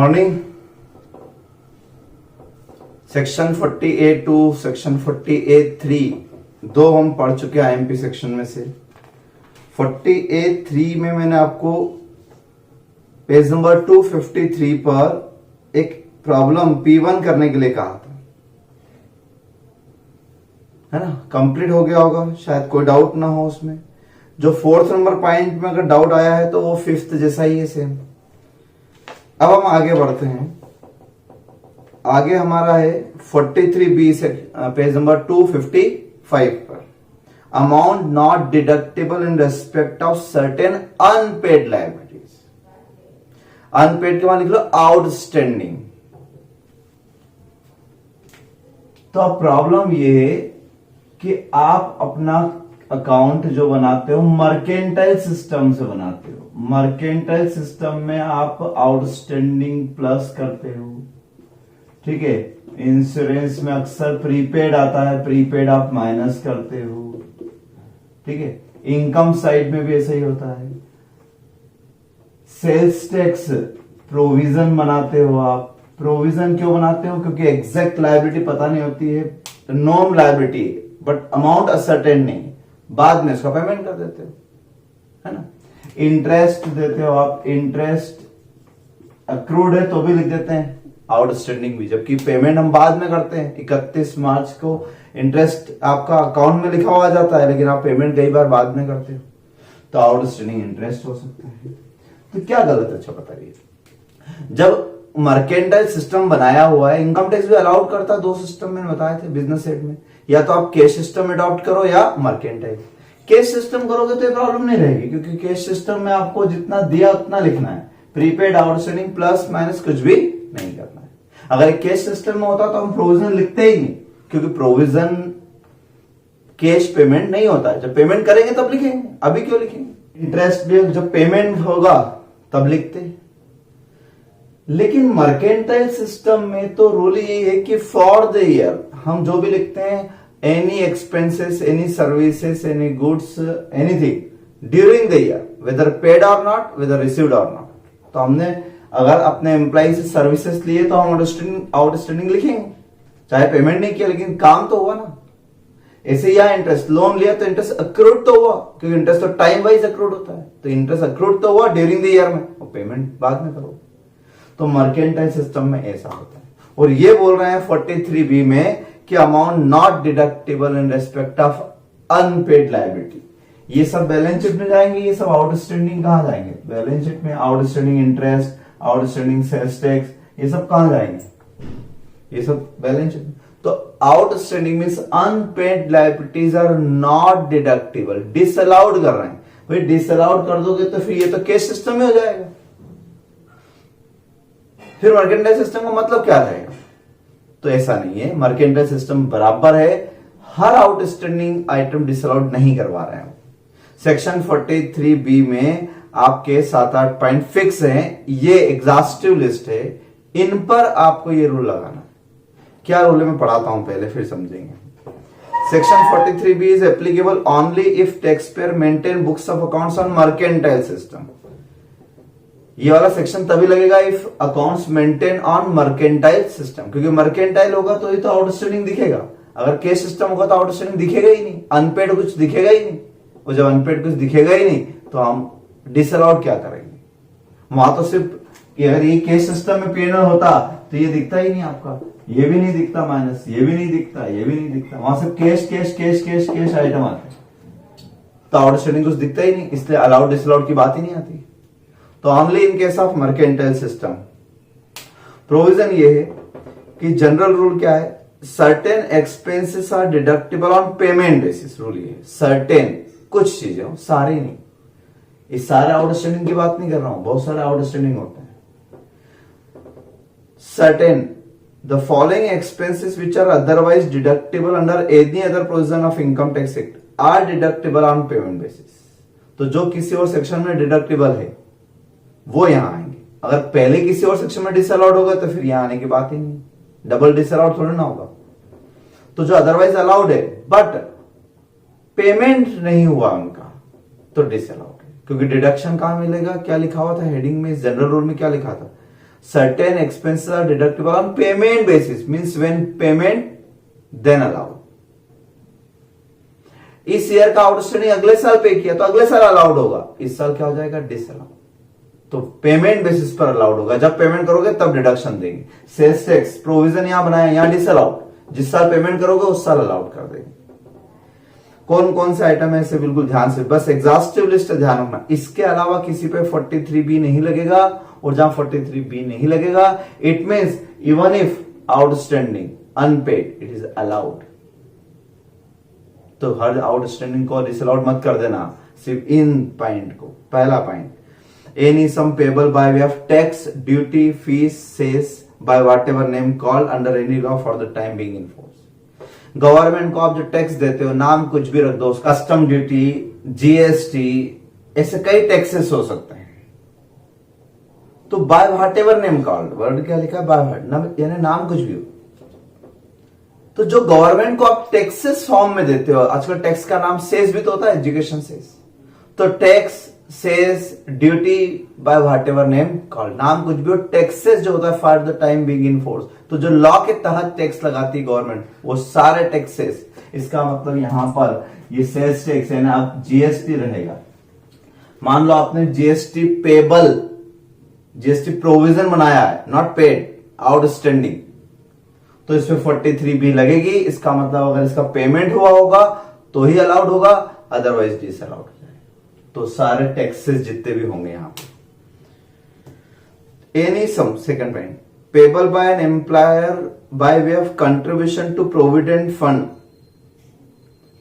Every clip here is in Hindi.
मॉर्निंग। सेक्शन 48 टू सेक्शन 48(3) दो हम पढ़ चुके हैं आईएमपी सेक्शन में से। 48(3) में मैंने आपको पेज नंबर 253 पर एक प्रॉब्लम P1 करने के लिए कहा था, है ना। कंप्लीट हो गया होगा, शायद कोई डाउट ना हो उसमें। जो 4th नंबर पॉइंट में अगर डाउट आया है तो वो 5th जैसा ही है, सेम। अब हम आगे बढ़ते हैं। आगे हमारा है 43B से पेज नंबर 255 पर। Amount not deductible in respect of certain unpaid liabilities. Unpaid के बाद लिख लो आउटस्टैंडिंग। तो अब प्रॉब्लम ये है कि आप अपना अकाउंट जो बनाते हो मर्केंटाइल सिस्टम से बनाते हो। मर्केंटाइल सिस्टम में आप आउटस्टैंडिंग प्लस करते हो, ठीक है। इंश्योरेंस में अक्सर प्रीपेड आता है, प्रीपेड आप माइनस करते हो, ठीक है। इनकम साइड में भी ऐसा ही होता है। सेल्स टैक्स प्रोविजन बनाते हो आप। प्रोविजन क्यों बनाते हो? क्योंकि एग्जैक्ट लायबिलिटी पता नहीं होती है, non liability but amount ascertain नहीं, बाद में इसका पेमेंट कर देते हो, है ना। इंटरेस्ट देते हो आप, इंटरेस्ट अक्रूड है तो भी लिख देते हैं आउटस्टैंडिंग भी, जबकि पेमेंट हम बाद में करते हैं। 31 मार्च को इंटरेस्ट आपका अकाउंट में लिखा हुआ जाता है, लेकिन आप पेमेंट कई बार बाद में करते हो, तो आउटस्टैंडिंग इंटरेस्ट हो सकता है। तो क्या गलत है, अच्छा बताइए। जब मर्केंटाइल सिस्टम बनाया हुआ है, इनकम टैक्स भी अलाउड करता है। दो सिस्टम मैंने बताए थे बिजनेस सेट में, या तो आप कैश सिस्टम अडॉप्ट करो या मर्केंटाइल। कैश सिस्टम करोगे तो ये प्रॉब्लम नहीं रहेगी, क्योंकि कैश सिस्टम में आपको जितना दिया उतना लिखना है। प्रीपेड आउटस्टैंडिंग प्लस माइनस कुछ भी नहीं करना है। अगर कैश सिस्टम में होता तो हम प्रोविजन लिखते ही नहीं, क्योंकि प्रोविजन कैश पेमेंट नहीं होता है। जब पेमेंट करेंगे तब लिखेंगे, अभी क्यों लिखेंगे। इंटरेस्ट भी जब पेमेंट होगा तब लिखते हैं। लेकिन मर्केंटाइल सिस्टम में तो रूल यही है कि फॉर द ईयर हम जो भी लिखते हैं, any expenses, any services, any goods, anything during the year, whether paid or not, whether received or not. तो हमने अगर अपने एम्प्लॉय से सर्विसेज लिए तो हम आउटस्टैंडिंग लिखेंगे, चाहे पेमेंट नहीं किया लेकिन काम तो हुआ ना। ऐसे या इंटरेस्ट, लोन लिया तो इंटरेस्ट अक्रूड तो हुआ, क्योंकि इंटरेस्ट तो टाइम वाइज अक्रूड होता है, तो इंटरेस्ट अक्रूड तो हुआ ड्यूरिंग द ईयर में, और पेमेंट बाद में करो। तो मर्केंटाइल सिस्टम में ऐसा होता है। और ये बोल रहे हैं 43B में कि amount not deductible in respect of unpaired liability. ये सब बैलेंस शीट में जाएंगे, ये सब आउटस्टैंडिंग कहां जाएंगे? बैलेंस शीट में outstanding interest, outstanding sales tax, ये सब कहां जाएंगे? ये सब बैलेंस शीट में। तो outstanding means unpaid liabilities are not deductible, disallowed कर रहे हैं। भाई डिसअलाउड कर दोगे तो फिर ये तो कैश सिस्टम में हो जाएगा, फिर मर्केंटाइल सिस्टम का मतलब क्या रहेगा? तो ऐसा नहीं है, मर्केंटाइल सिस्टम बराबर है, हर आउटस्टैंडिंग आइटम डिसअलाउड नहीं करवा रहे हैं। सेक्शन 43B में आपके 7-8 पॉइंट फिक्स हैं, ये एग्जॉस्टिव लिस्ट है, इन पर आपको ये रूल लगाना है। क्या रूल है मैं पढ़ाता हूं पहले, फिर समझेंगे। Section 43B is applicable only if tax payer maintain books of accounts on mercantile system. ये वाला सेक्शन तभी लगेगा if accounts maintain on mercantile system, क्योंकि मर्केंटाइल होगा तो ये तो आउटस्टैंडिंग दिखेगा। अगर कैश सिस्टम होगा तो आउटस्टैंडिंग दिखेगा ही नहीं, अनपेड कुछ दिखेगा ही नहीं। और जब अनपेड कुछ दिखेगा ही नहीं तो हम डिसअलाउड क्या करेंगे? वहां तो सिर्फ अगर ये कैश सिस्टम में P&L होता तो ये दिखता ही नहीं आपका, ये भी नहीं दिखता माइनस, ये भी नहीं दिखता, ये भी नहीं दिखता। वहां सिर्फ cash cash cash cash cash item आते हैं, तो आउटस्टैंडिंग कुछ दिखता ही नहीं, इसलिए अलाउड डिसअलाउड की बात ही नहीं आती। तो only in case of mercantile system provision ये है कि जनरल रूल क्या है? Certain expenses are deductible on payment basis. Rule ये सर्टेन, कुछ चीजें हो, सारे नहीं। इस सारे आउटस्टैंडिंग की बात नहीं कर रहा हूं, बहुत सारे आउटस्टैंडिंग होते हैं। Certain the following expenses which are otherwise deductible under any other provision of income tax act are deductible on payment basis. तो जो किसी और सेक्शन में डिडक्टेबल है वो यहां आएंगे। अगर पहले किसी और सेक्शन में डिसअलाउड होगा तो फिर यहां आने की बात ही नहीं, डबल डिसअलाउड थोड़ी ना होगा। तो जो अदरवाइज अलाउड है बट पेमेंट नहीं हुआ उनका, तो डिसअलाउड है। क्योंकि डिडक्शन कहां मिलेगा? क्या लिखा हुआ था हेडिंग में, जनरल रूल में क्या लिखा था? Certain expenses are deductible on payment basis, means when payment then allowed. इस ईयर का आउटस्टैंडिंग अगले साल पे किया तो अगले साल अलाउड होगा, इस साल क्या हो जाएगा, डिसअलाउड। तो पेमेंट बेसिस पर अलाउड होगा, जब पेमेंट करोगे तब डिडक्शन देंगे। सेल्स टैक्स प्रोविजन यहां बनाया, यहां डिसअलाउड, जिस साल पेमेंट करोगे उस साल अलाउड कर देंगे। कौन कौन से आइटम है इसे बिल्कुल ध्यान से, बस एग्जॉस्टिव लिस्ट ध्यान रखना। इसके अलावा किसी पे 43B नहीं लगेगा, और जहां 43B नहीं लगेगा it means even if outstanding unpaid it is allowed. तो हर आउटस्टैंडिंग को डिसअलाउड मत कर देना, सिर्फ इन पॉइंट को। पहला point, any sum payable by way of tax, duty, fees, cess by whatever name called under any law for the time being in force. Government को आप जो टैक्स देते हो, नाम कुछ भी रख दो, कस्टम ड्यूटी, जीएसटी, ऐसे कई टैक्सेस हो सकते हैं। तो by whatever name called, word क्या लिखा है, बाय, यानी नाम कुछ भी हो। तो जो गवर्नमेंट को आप टैक्सेस फॉर्म में देते हो, आजकल टैक्स का नाम सेस भी तो होता है, एजुकेशन सेस, तो tax, cess, duty by whatever name called, नाम कुछ भी हो, टैक्सेस जो होता है for the time being in force. तो जो लॉ के तहत टैक्स लगाती है गवर्नमेंट, वो सारे टैक्सेस, इसका मतलब यहां पर ये सेल्स टैक्स है ना, अब जीएसटी रहेगा। मान लो आपने जीएसटी पेबल, जीएसटी प्रोविजन बनाया है, नॉट पेड, आउटस्टैंडिंग, तो इसमें 43B लगेगी। इसका मतलब अगर इसका पेमेंट हुआ होगा तो ही अलाउड होगा, अदरवाइज डिसअलाउड हो जाएगा। तो सारे टैक्सेस जितने भी होंगे यहां पे। Any sum, second point, payable by an employer by way of contribution to provident fund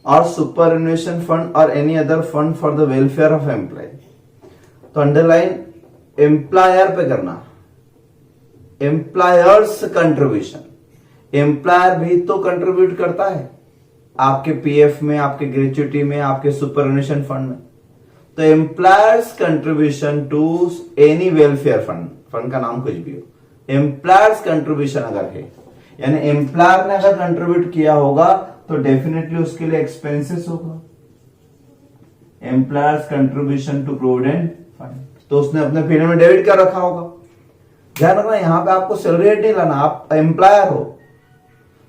or superannuation fund or any other fund for the welfare of employee. तो अंडरलाइन एम्प्लॉयर पे करना, एम्प्लॉयर्स कंट्रीब्यूशन। एम्प्लॉयर भी तो कंट्रीब्यूट करता है आपके पीएफ में, आपके ग्रेच्युटी में, आपके सुपरएनुएशन फंड में। तो employers contribution to any welfare fund, fund का नाम कुछ भी हो, एम्प्लॉयर्स कंट्रीब्यूशन अगर है, यानी एम्प्लॉयर ने अगर कंट्रीब्यूट किया होगा तो डेफिनेटली उसके लिए एक्सपेंसेस होगा। Employers contribution to provident fund, तो उसने अपने पीरियड में डेबिट कर रखा होगा। ध्यान रखना, यहां पे आपको सैलरी हेड नहीं लाना, आप एम्प्लॉयर हो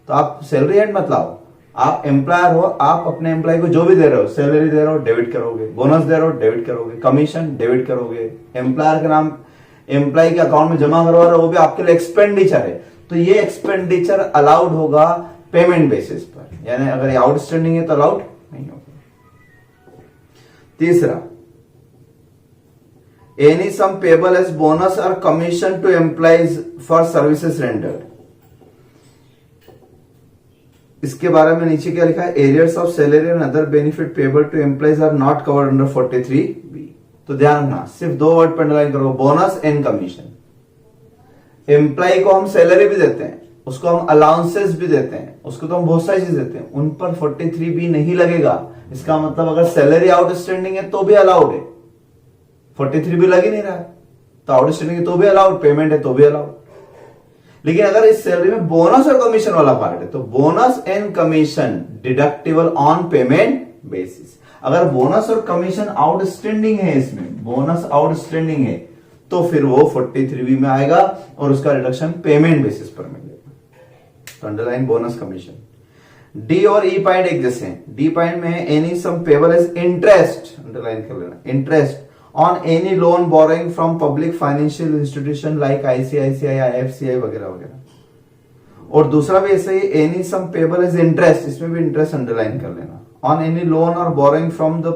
तो आप सैलरी हेड मत लाओ। आप एम्प्लॉयर हो, आप अपने एम्प्लॉय को जो भी दे रहे हो, सैलरी दे रहे हो डेबिट करोगे, बोनस दे रहे हो डेबिट करोगे, कमीशन डेबिट करोगे, एम्प्लॉयर के नाम एम्प्लॉय के अकाउंट में जमा करवा रहे हो, वो भी आपके लिए एक्सपेंडिचर है। तो ये एक्सपेंडिचर अलाउड होगा पेमेंट बेसिस पर, यानी अगर ये आउटस्टैंडिंग है तो अलाउड नहीं होगा। तीसरा, any sum payable as bonus or commission to employees for services rendered. इसके बारे में नीचे क्या लिखा है, arrears of salary and other benefit payable to employees are not covered under 43B। तो ध्यान रखना, सिर्फ दो वर्ड पर अंडरलाइन करो, बोनस एंड कमीशन। एम्प्लॉय को हम सैलरी भी देते हैं, उसको हम अलाउंसेस भी देते हैं, उसको तो हम बहुत सारी चीज देते हैं, उन पर 43B नहीं लगेगा। इसका मतलब अगर सैलरी आउटस्टैंडिंग है तो भी अलाउड है, 43B लग ही नहीं रहा है तो आउटस्टैंडिंग है तो भी अलाउड, पेमेंट है तो भी अलाउड। लेकिन अगर इस सैलरी में बोनस और कमीशन वाला पार्ट है तो bonus and commission deductible on payment basis. अगर बोनस और कमीशन आउटस्टैंडिंग है, इसमें बोनस आउटस्टैंडिंग है तो फिर वो 43B में आएगा और उसका रिडक्शन पेमेंट बेसिस पर मिलेगा। तो अंडरलाइन बोनस कमीशन। डी और ई पॉइंट एक जैसे हैं। डी पॉइंट में any sum payable as interest, underline कर लेना, interest on any loan borrowing from public financial institution like ICICI, IFCI वगैरह वगैरह। और दूसरा भी ऐसे ही, any sum payable as interest, इसमें भी इंटरेस्ट अंडरलाइन कर लेना, on any loan or borrowing from the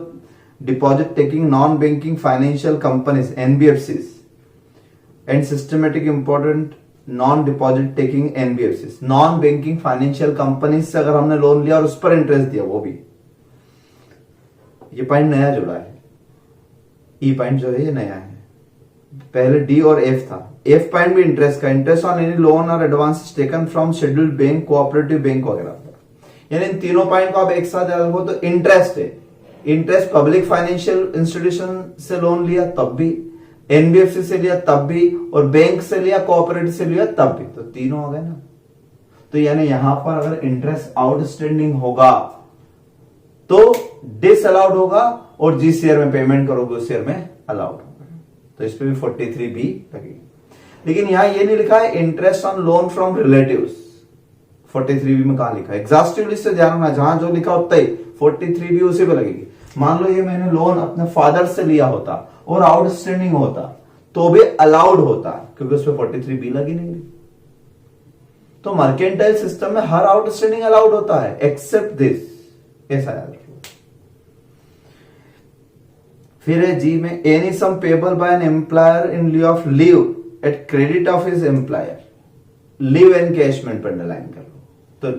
deposit taking non banking financial companies NBFCs and systematic important non deposit taking NBFCs, non banking financial companies से अगर हमने लोन लिया और उस पर इंटरेस्ट दिया, वो भी, ये पॉइंट नया जुड़ा है। ई पॉइंट जो है ये नया है, पहले डी और एफ था। एफ पॉइंट भी इंटरेस्ट का, इंटरेस्ट ऑन एनी लोन और advance taken from scheduled bank, cooperative bank वगैरह। यानी इन तीनों पॉइंट को आप एक साथ याद रखो तो इंटरेस्ट है, इंटरेस्ट पब्लिक फाइनेंशियल इंस्टीट्यूशन से लोन लिया तब भी, एनबीएफसी से लिया तब भी, और बैंक से लिया, कोऑपरेटिव से लिया तब भी, तो तीनों हो गए ना। तो यानी यहां पर अगर इंटरेस्ट आउटस्टैंडिंग होगा तो डिसअलाउड होगा, और जिस ईयर में पेमेंट करोगे उस ईयर में अलाउड होगा। तो इस पे भी 43B लगेगी। लेकिन यहां ये नहीं लिखा है interest on loan from relatives. 43B में कहां लिखा है? एग्जॉस्टिव लिस्ट से ध्यान रखना, जहां जो लिखा उतना ही 43B उसी पे लगेगी। मान लो ये मैंने लोन अपने फादर से लिया होता और आउटस्टैंडिंग होता तो भी अलाउड होता, क्योंकि उस पर 43B लगी नहीं। तो मर्केंटाइल सिस्टम में हर आउटस्टैंडिंग अलाउड होता है एक्सेप्ट दिस, ऐसा याद रखिए। फिर है जी में any sum payable by an employer in lieu of leave at credit of his employer, leave encashment पर अंडरलाइन कर लो। तो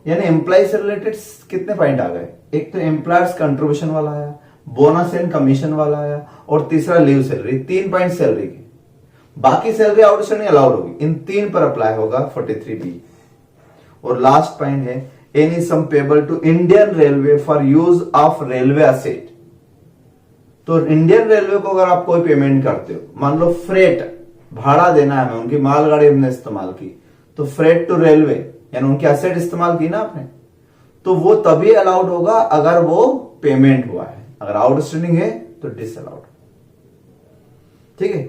यानी एम्प्लॉय से रिलेटेड कितने पॉइंट आ गए? एक तो एम्प्लॉयर्स कंट्रीब्यूशन वाला आया, बोनस एंड कमीशन वाला आया, और तीसरा लीव सैलरी। 3 पॉइंट सैलरी के, बाकी सैलरी आउटस्टैंडिंग अलाउड होगी। इन 3 पर अप्लाई होगा 43B। और लास्ट पॉइंट है any sum payable to Indian railway for use of railway asset. तो इंडियन रेलवे को अगर आप कोई पेमेंट करते हो, मान लो फ्रेट भाड़ा देना है हमें, उनकी मालगाड़ी हमने इस्तेमाल की, तो फ्रेट टू रेलवे यानी उनकी असेट इस्तेमाल की ना आपने, तो वो तभी अलाउड होगा अगर वो पेमेंट हुआ है। अगर आउटस्टैंडिंग है तो डिसअलाउड। ठीक है,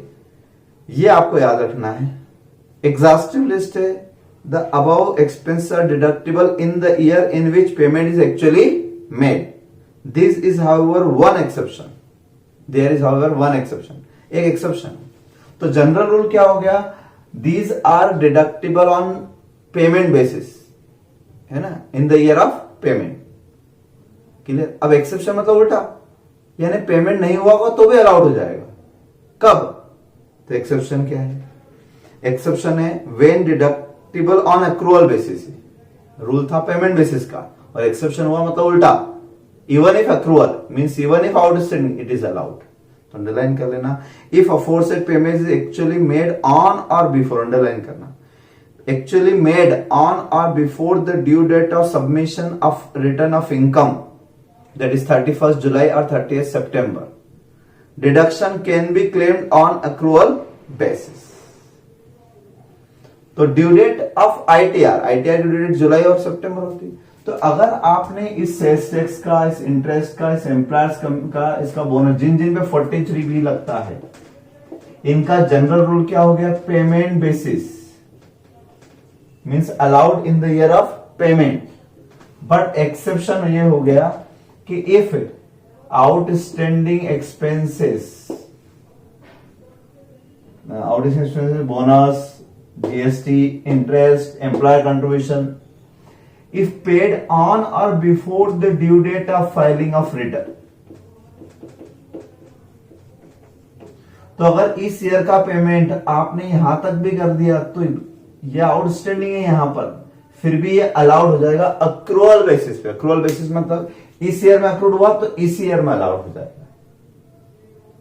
ये आपको याद रखना है। एग्जॉस्टिव लिस्ट है the above expenses are deductible in the year in which payment is actually made. This is however one exception, there is however one exception, एक एक्सेप्शन। तो जनरल रूल क्या हो गया? These are deductible on payment basis, है ना, in the year of payment. Clear? अब एक्सेप्शन मतलब उल्टा, यानी पेमेंट नहीं हुआ होगा तो भी अलाउड हो जाएगा। कब? तो एक्सेप्शन क्या है? एक्सेप्शन है when deductible on accrual basis. Rule था पेमेंट बेसिस का, और एक्सेप्शन हुआ मतलब उल्टा, even if accrual means even if outstanding it is allowed. तो अंडरलाइन कर लेना, if aforesaid payment is actually made on or before, underline करना, actually made on or before the due date of submission of return of income, that is 31st July or 30th September, deduction can be claimed on accrual basis. तो ड्यू डेट ऑफ ITR की ड्यू डेट जुलाई और सितंबर होती है। तो अगर आपने इस सेल्स टैक्स का, इस इंटरेस्ट का, इस एम्प्लॉयर्स का, इसका बोनस, जिन जिन पे 43B लगता है, इनका जनरल रूल क्या हो गया? Payment basis means allowed in the year of payment. But exception ये हो गया कि if outstanding expenses, bonus, GST, interest, employer contribution, if paid on or before the due date of filing of return. तो अगर इस ईयर का पेमेंट आपने यहां तक भी कर दिया तो ये आउटस्टैंडिंग है यहां पर, फिर भी ये अलाउड हो जाएगा अक्रूअल बेसिस पे। अक्रूअल बेसिस मतलब इस ईयर में अक्रूड हुआ तो इस ईयर में अलाउड हो जाएगा।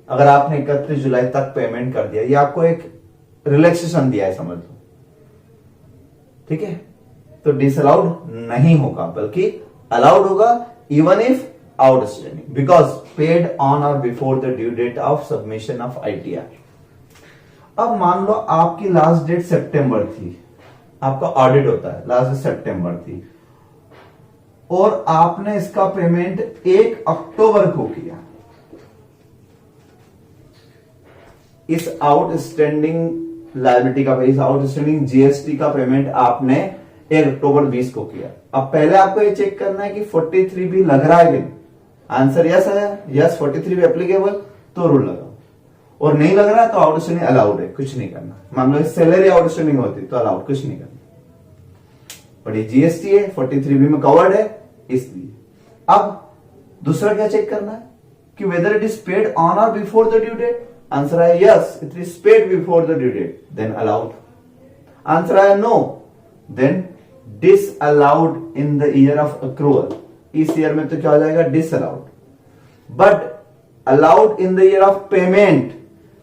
अगर आपने 31 जुलाई तक पेमेंट कर दिया, ये आपको एक रिलैक्सेशन दिया है, समझ लो। ठीक है, तो डिसअलाउड नहीं होगा बल्कि अलाउड होगा even if outstanding, because paid on or before the due date of submission of ITR। अब मान लो आपकी लास्ट डेट सितंबर थी, आपका ऑडिट होता है, लास्ट डेट सितंबर थी, और आपने इसका पेमेंट 1 अक्टूबर को किया। इस आउटस्टैंडिंग लायबिलिटी का, इस आउटस्टैंडिंग GST का पेमेंट आपने 1 अक्टूबर 20 को किया। अब पहले आपको ये चेक करना है कि 43B लग रहा है कि नहीं। आंसर यस आया, यस 43B एप्लीकेबल, तो रूल लगाओ। और नहीं लग रहा तो आउटस्टैंडिंग अलाउड है, कुछ नहीं करना। मान लो सैलरी आउटस्टैंडिंग होती तो अलाउड, कुछ नहीं करना। और ये GST है, 43B में कवर्ड है, इसलिए। अब दूसरा क्या चेक करना है कि whether it is paid on or before the due date. Answer आया yes, it is paid before the due date, then allowed. Answer आया no, then disallowed in the year of accrual. इस ईयर में तो क्या हो जाएगा? Disallowed. But allowed in the year of payment.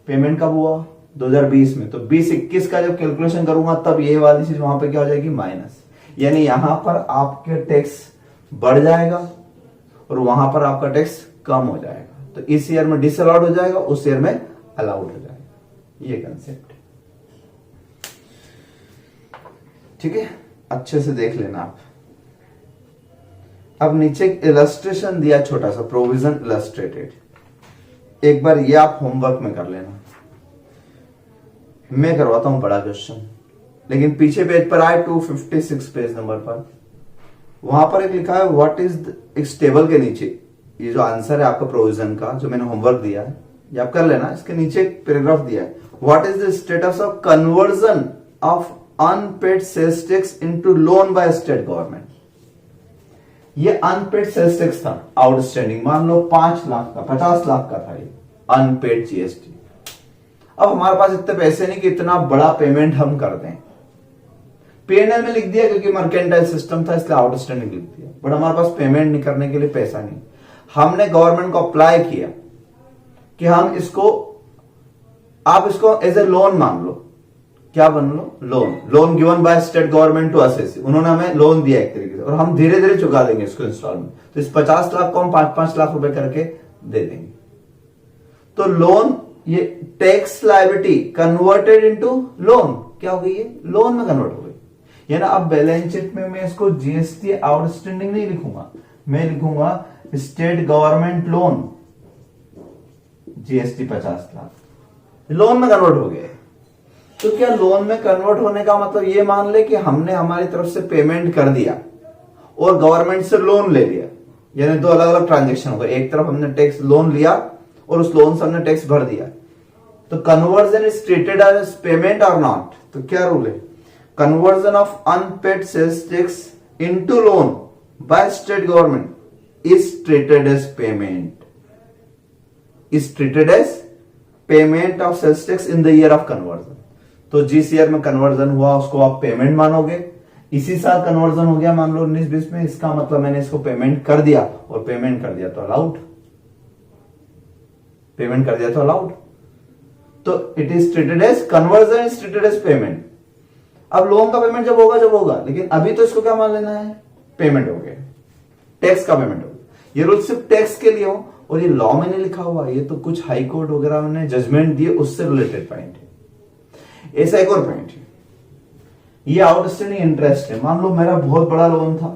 Payment कब हुआ? 2020 में। तो 20-21 का जब कैलकुलेशन करूंगा तब ये वाली चीज वहां पे क्या हो जाएगी? माइनस। यानी यहां पर आपके टैक्स बढ़ जाएगा और वहां पर आपका टैक्स कम हो जाएगा। तो इस ईयर में डिसअलाउड हो जाएगा, उस ईयर में अलाउड हो जाएगा। ये कंसेप्ट है। ठीक है, अच्छे से देख लेना आप। अब नीचे इलस्ट्रेशन दिया छोटा सा, प्रोविजन इलस्ट्रेटेड। एक बार ये आप होमवर्क में कर लेना। मैं करवाता हूं बड़ा क्वेश्चन, लेकिन पीछे पेज पर आए 256 पेज नंबर पर, वहां पर एक लिखा है व्हाट इज, इस टेबल के नीचे ये जो आंसर है आपका प्रोविजन का जो मैंने होमवर्क दिया है ये आप कर लेना, इसके नीचे एक पैराग्राफ दिया है what is the status of conversion of unpaid sales tax into loan by state government. ये अनपेड सेल्स टैक्स था आउटस्टैंडिंग, मान लो 5 लाख का 50 लाख का था ये अनपेड जीएसटी। अब हमारे पास इतने पैसे नहीं कि इतना बड़ा पेमेंट हम कर दें, पीएनएल में लिख दिया क्योंकि मर्केंटाइल सिस्टम था इसलिए आउटस्टैंडिंग लिख दिया, बट हमारे पास पेमेंट नहीं करने के लिए पैसा नहीं। हमने गवर्नमेंट को अप्लाई किया कि हम इसको, आप इसको एज ए लोन मान लो, क्या बन लो, loan given by state government to SSC, उन्होंने हमें लोन दिया एक तरीके से और हम धीरे धीरे चुका देंगे इसको इंस्टॉलमेंट, तो इस 50 लाख को हम 5-5 लाख रुपए करके दे देंगे। तो लोन, ये tax liability converted into loan, क्या हो गई, ये लोन में कन्वर्ट हो गई। यानी अब बैलेंस शीट में मैं इसको जीएसटी आउटस्टैंडिंग नहीं लिखूंगा, मैं लिखूंगा state government loan GST 50 lakh, loan में कन्वर्ट हो गया। तो क्या लोन में कन्वर्ट होने का मतलब ये मान ले कि हमने हमारी तरफ से पेमेंट कर दिया और गवर्नमेंट से लोन ले लिया, यानी दो अलग अलग ट्रांजेक्शन हो गए, एक तरफ हमने टैक्स लोन लिया और उस लोन से हमने टैक्स भर दिया। तो conversion is treated as payment or not, तो क्या रूल है, conversion of unpaid sales tax into loan by state government is treated as payment, is treated as payment of sales tax in the year of conversion. तो जिस ईयर में कन्वर्जन हुआ उसको आप पेमेंट मानोगे, इसी साल कन्वर्जन हो गया मान लो 19-20 में, इसका मतलब मैंने इसको पेमेंट कर दिया और पेमेंट कर दिया तो अलाउड, पेमेंट कर दिया तो अलाउड। तो it is treated as conversion, is treated as payment. अब लोन का पेमेंट जब होगा, लेकिन अभी तो इसको क्या मान लेना है, पेमेंट हो गया, टैक्स का पेमेंट हो गया। ये रूल सिर्फ टैक्स के लिए हो और ये लॉ में नहीं लिखा हुआ, ये तो कुछ हाई कोर्ट वगैरह ने जजमेंट दिए उससे रिलेटेड पॉइंट है। ऐसा एक और पॉइंट है, ये आउटस्टैंडिंग इंटरेस्ट है। मान लो मेरा बहुत बड़ा लोन था,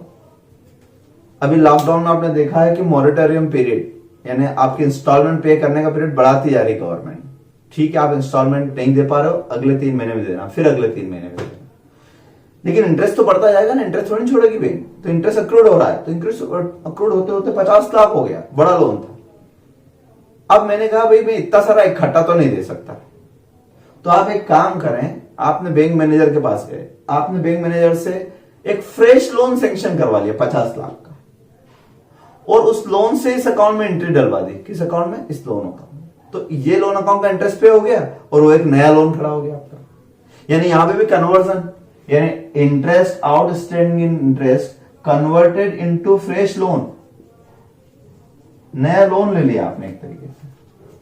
अभी लॉकडाउन में आपने देखा है कि मॉरेटोरियम पीरियड, यानी आपके इंस्टॉलमेंट पे करने का पीरियड बढ़ाती जा रही गवर्नमेंट। ठीक है, आप इंस्टॉलमेंट नहीं दे पा रहे हो, अगले 3 महीने में देना, फिर अगले 3 महीने में देना, लेकिन इंटरेस्ट तो बढ़ता जाएगा ना, इंटरेस्ट थोड़ी छोड़ेगी बैंक। तो इंटरेस्ट अक्रूड हो रहा है, तो इंटरेस्ट अक्रूड होते होते 50 लाख हो गया, बड़ा लोन था। अब मैंने कहा भाई मैं इतना सारा इकट्ठा तो नहीं दे सकता, तो आप एक काम करें, आपने बैंक मैनेजर के पास गए, आपने बैंक मैनेजर से एक फ्रेश लोन सैंक्शन करवा लिया 50 लाख का, और उस लोन से इस अकाउंट में एंट्री डलवा दी। किस अकाउंट में, इस लोन अकाउंट में। तो ये लोन अकाउंट का इंटरेस्ट पे हो गया और वो एक नया लोन खड़ा हो गया आपका। यानी यहां पे भी कन्वर्जन, यानी interest, outstanding interest converted into fresh loan, नया लोन ले लिया आपने एक तरीके से।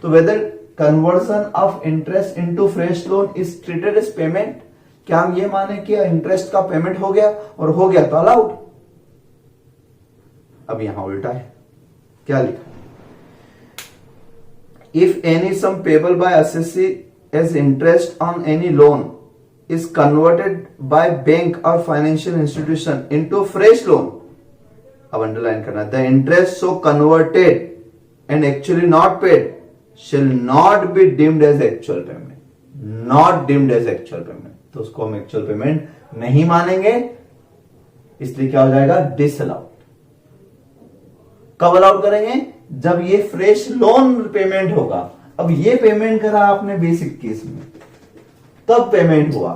तो whether conversion of interest into fresh loan is treated as payment, क्या हम ये माने कि इंटरेस्ट का पेमेंट हो गया और हो गया तो अलाउड। अब यहां उल्टा है, क्या लिखा, if any sum payable by SSC as interest on any loan is converted by bank or financial institution into fresh loan, अब अंडरलाइन करना, the interest so converted and actually not paid shall not be deemed as actual payment, not deemed as actual payment। तो उसको हम एक्चुअल पेमेंट नहीं मानेंगे, इसलिए क्या हो जाएगा, डिसअलाउड। कब अलाउड करेंगे, जब ये फ्रेश लोन पेमेंट होगा। अब ये पेमेंट करा आपने 2021 में, तब पेमेंट हुआ,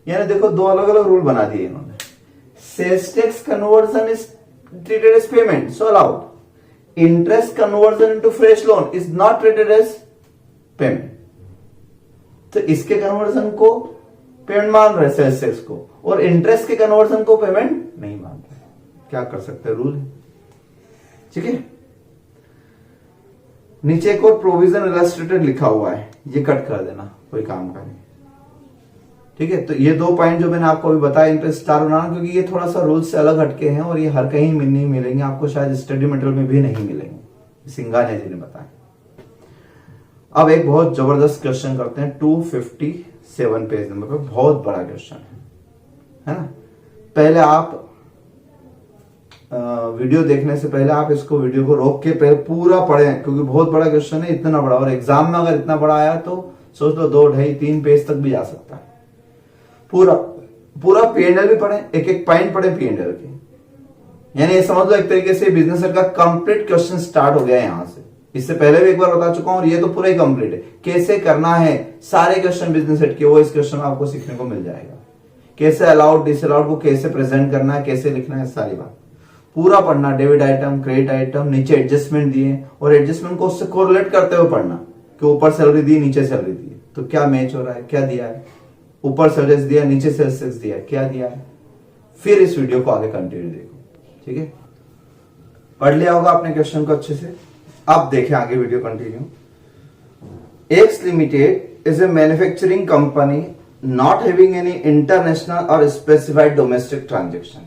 यानी देखो दो अलग अलग रूल बना दिए इन्होंने। Sales tax conversion is treated as payment, so allowed. Interest conversion into fresh loan is not treated as payment. तो इसके कन्वर्जन को पेमेंट मान रहे सेल्स टैक्स को, और इंटरेस्ट के कन्वर्जन को पेमेंट नहीं मान रहे। क्या कर सकते हैं, रूल है, ठीक है। नीचे एक और प्रोविजन इलस्ट्रेटेड लिखा हुआ है, ये कट कर देना, कोई काम का नहीं, ठीक है। तो ये 2 पॉइंट जो मैंने आपको अभी बताया, इन पे स्टार बनाना, क्योंकि ये थोड़ा सा रूल से अलग हटके हैं और ये हर कहीं नहीं मिलेंगे आपको, शायद स्टडी मटेरियल में भी नहीं मिलेंगे, सिंघानिया जी ने बताया। अब एक बहुत जबरदस्त क्वेश्चन करते हैं 257 पेज नंबर पे, बहुत बड़ा क्वेश्चन है ना। पहले आप वीडियो देखने से पहले आप इसको वीडियो को रोक के पहले पूरा पढ़ें, क्योंकि बहुत बड़ा क्वेश्चन है, इतना बड़ा, और एग्जाम में अगर इतना बड़ा आया तो सोच लो 2, 2.5, 3 पेज तक भी जा सकता है। पूरा पूरा P&L भी पढ़े, एक एक पॉइंट पढ़े P&L के, यानी ये समझ लो एक तरीके से बिजनेस सेट का कंप्लीट क्वेश्चन स्टार्ट हो गया है यहां से। इससे पहले भी एक बार बता चुका हूं और ये तो पूरा ही कंप्लीट है। कैसे करना है सारे क्वेश्चन बिजनेस सेट के, वो इस क्वेश्चन में आपको सीखने को मिल जाएगा। कैसे अलाउड डिसअलाउड को कैसे प्रेजेंट करना है, कैसे लिखना है, सारी बात पूरा पढ़ना। डेबिट आइटम, क्रेडिट आइटम, नीचे एडजस्टमेंट दिए और एडजस्टमेंट को उससे कोरिलेट करते हुए पढ़ना कि ऊपर सैलरी दी, नीचे सैलरी दी तो क्या मैच हो रहा है, क्या दिया है, ऊपर सेल्स दिया, नीचे सेल्स दिया, क्या दिया है। फिर इस वीडियो को आगे कंटिन्यू देखो, ठीक है। पढ़ लिया होगा आपने क्वेश्चन को अच्छे से। अब देखें आगे video continue. X limited is a manufacturing company not having any international और स्पेसिफाइड डोमेस्टिक ट्रांजेक्शन,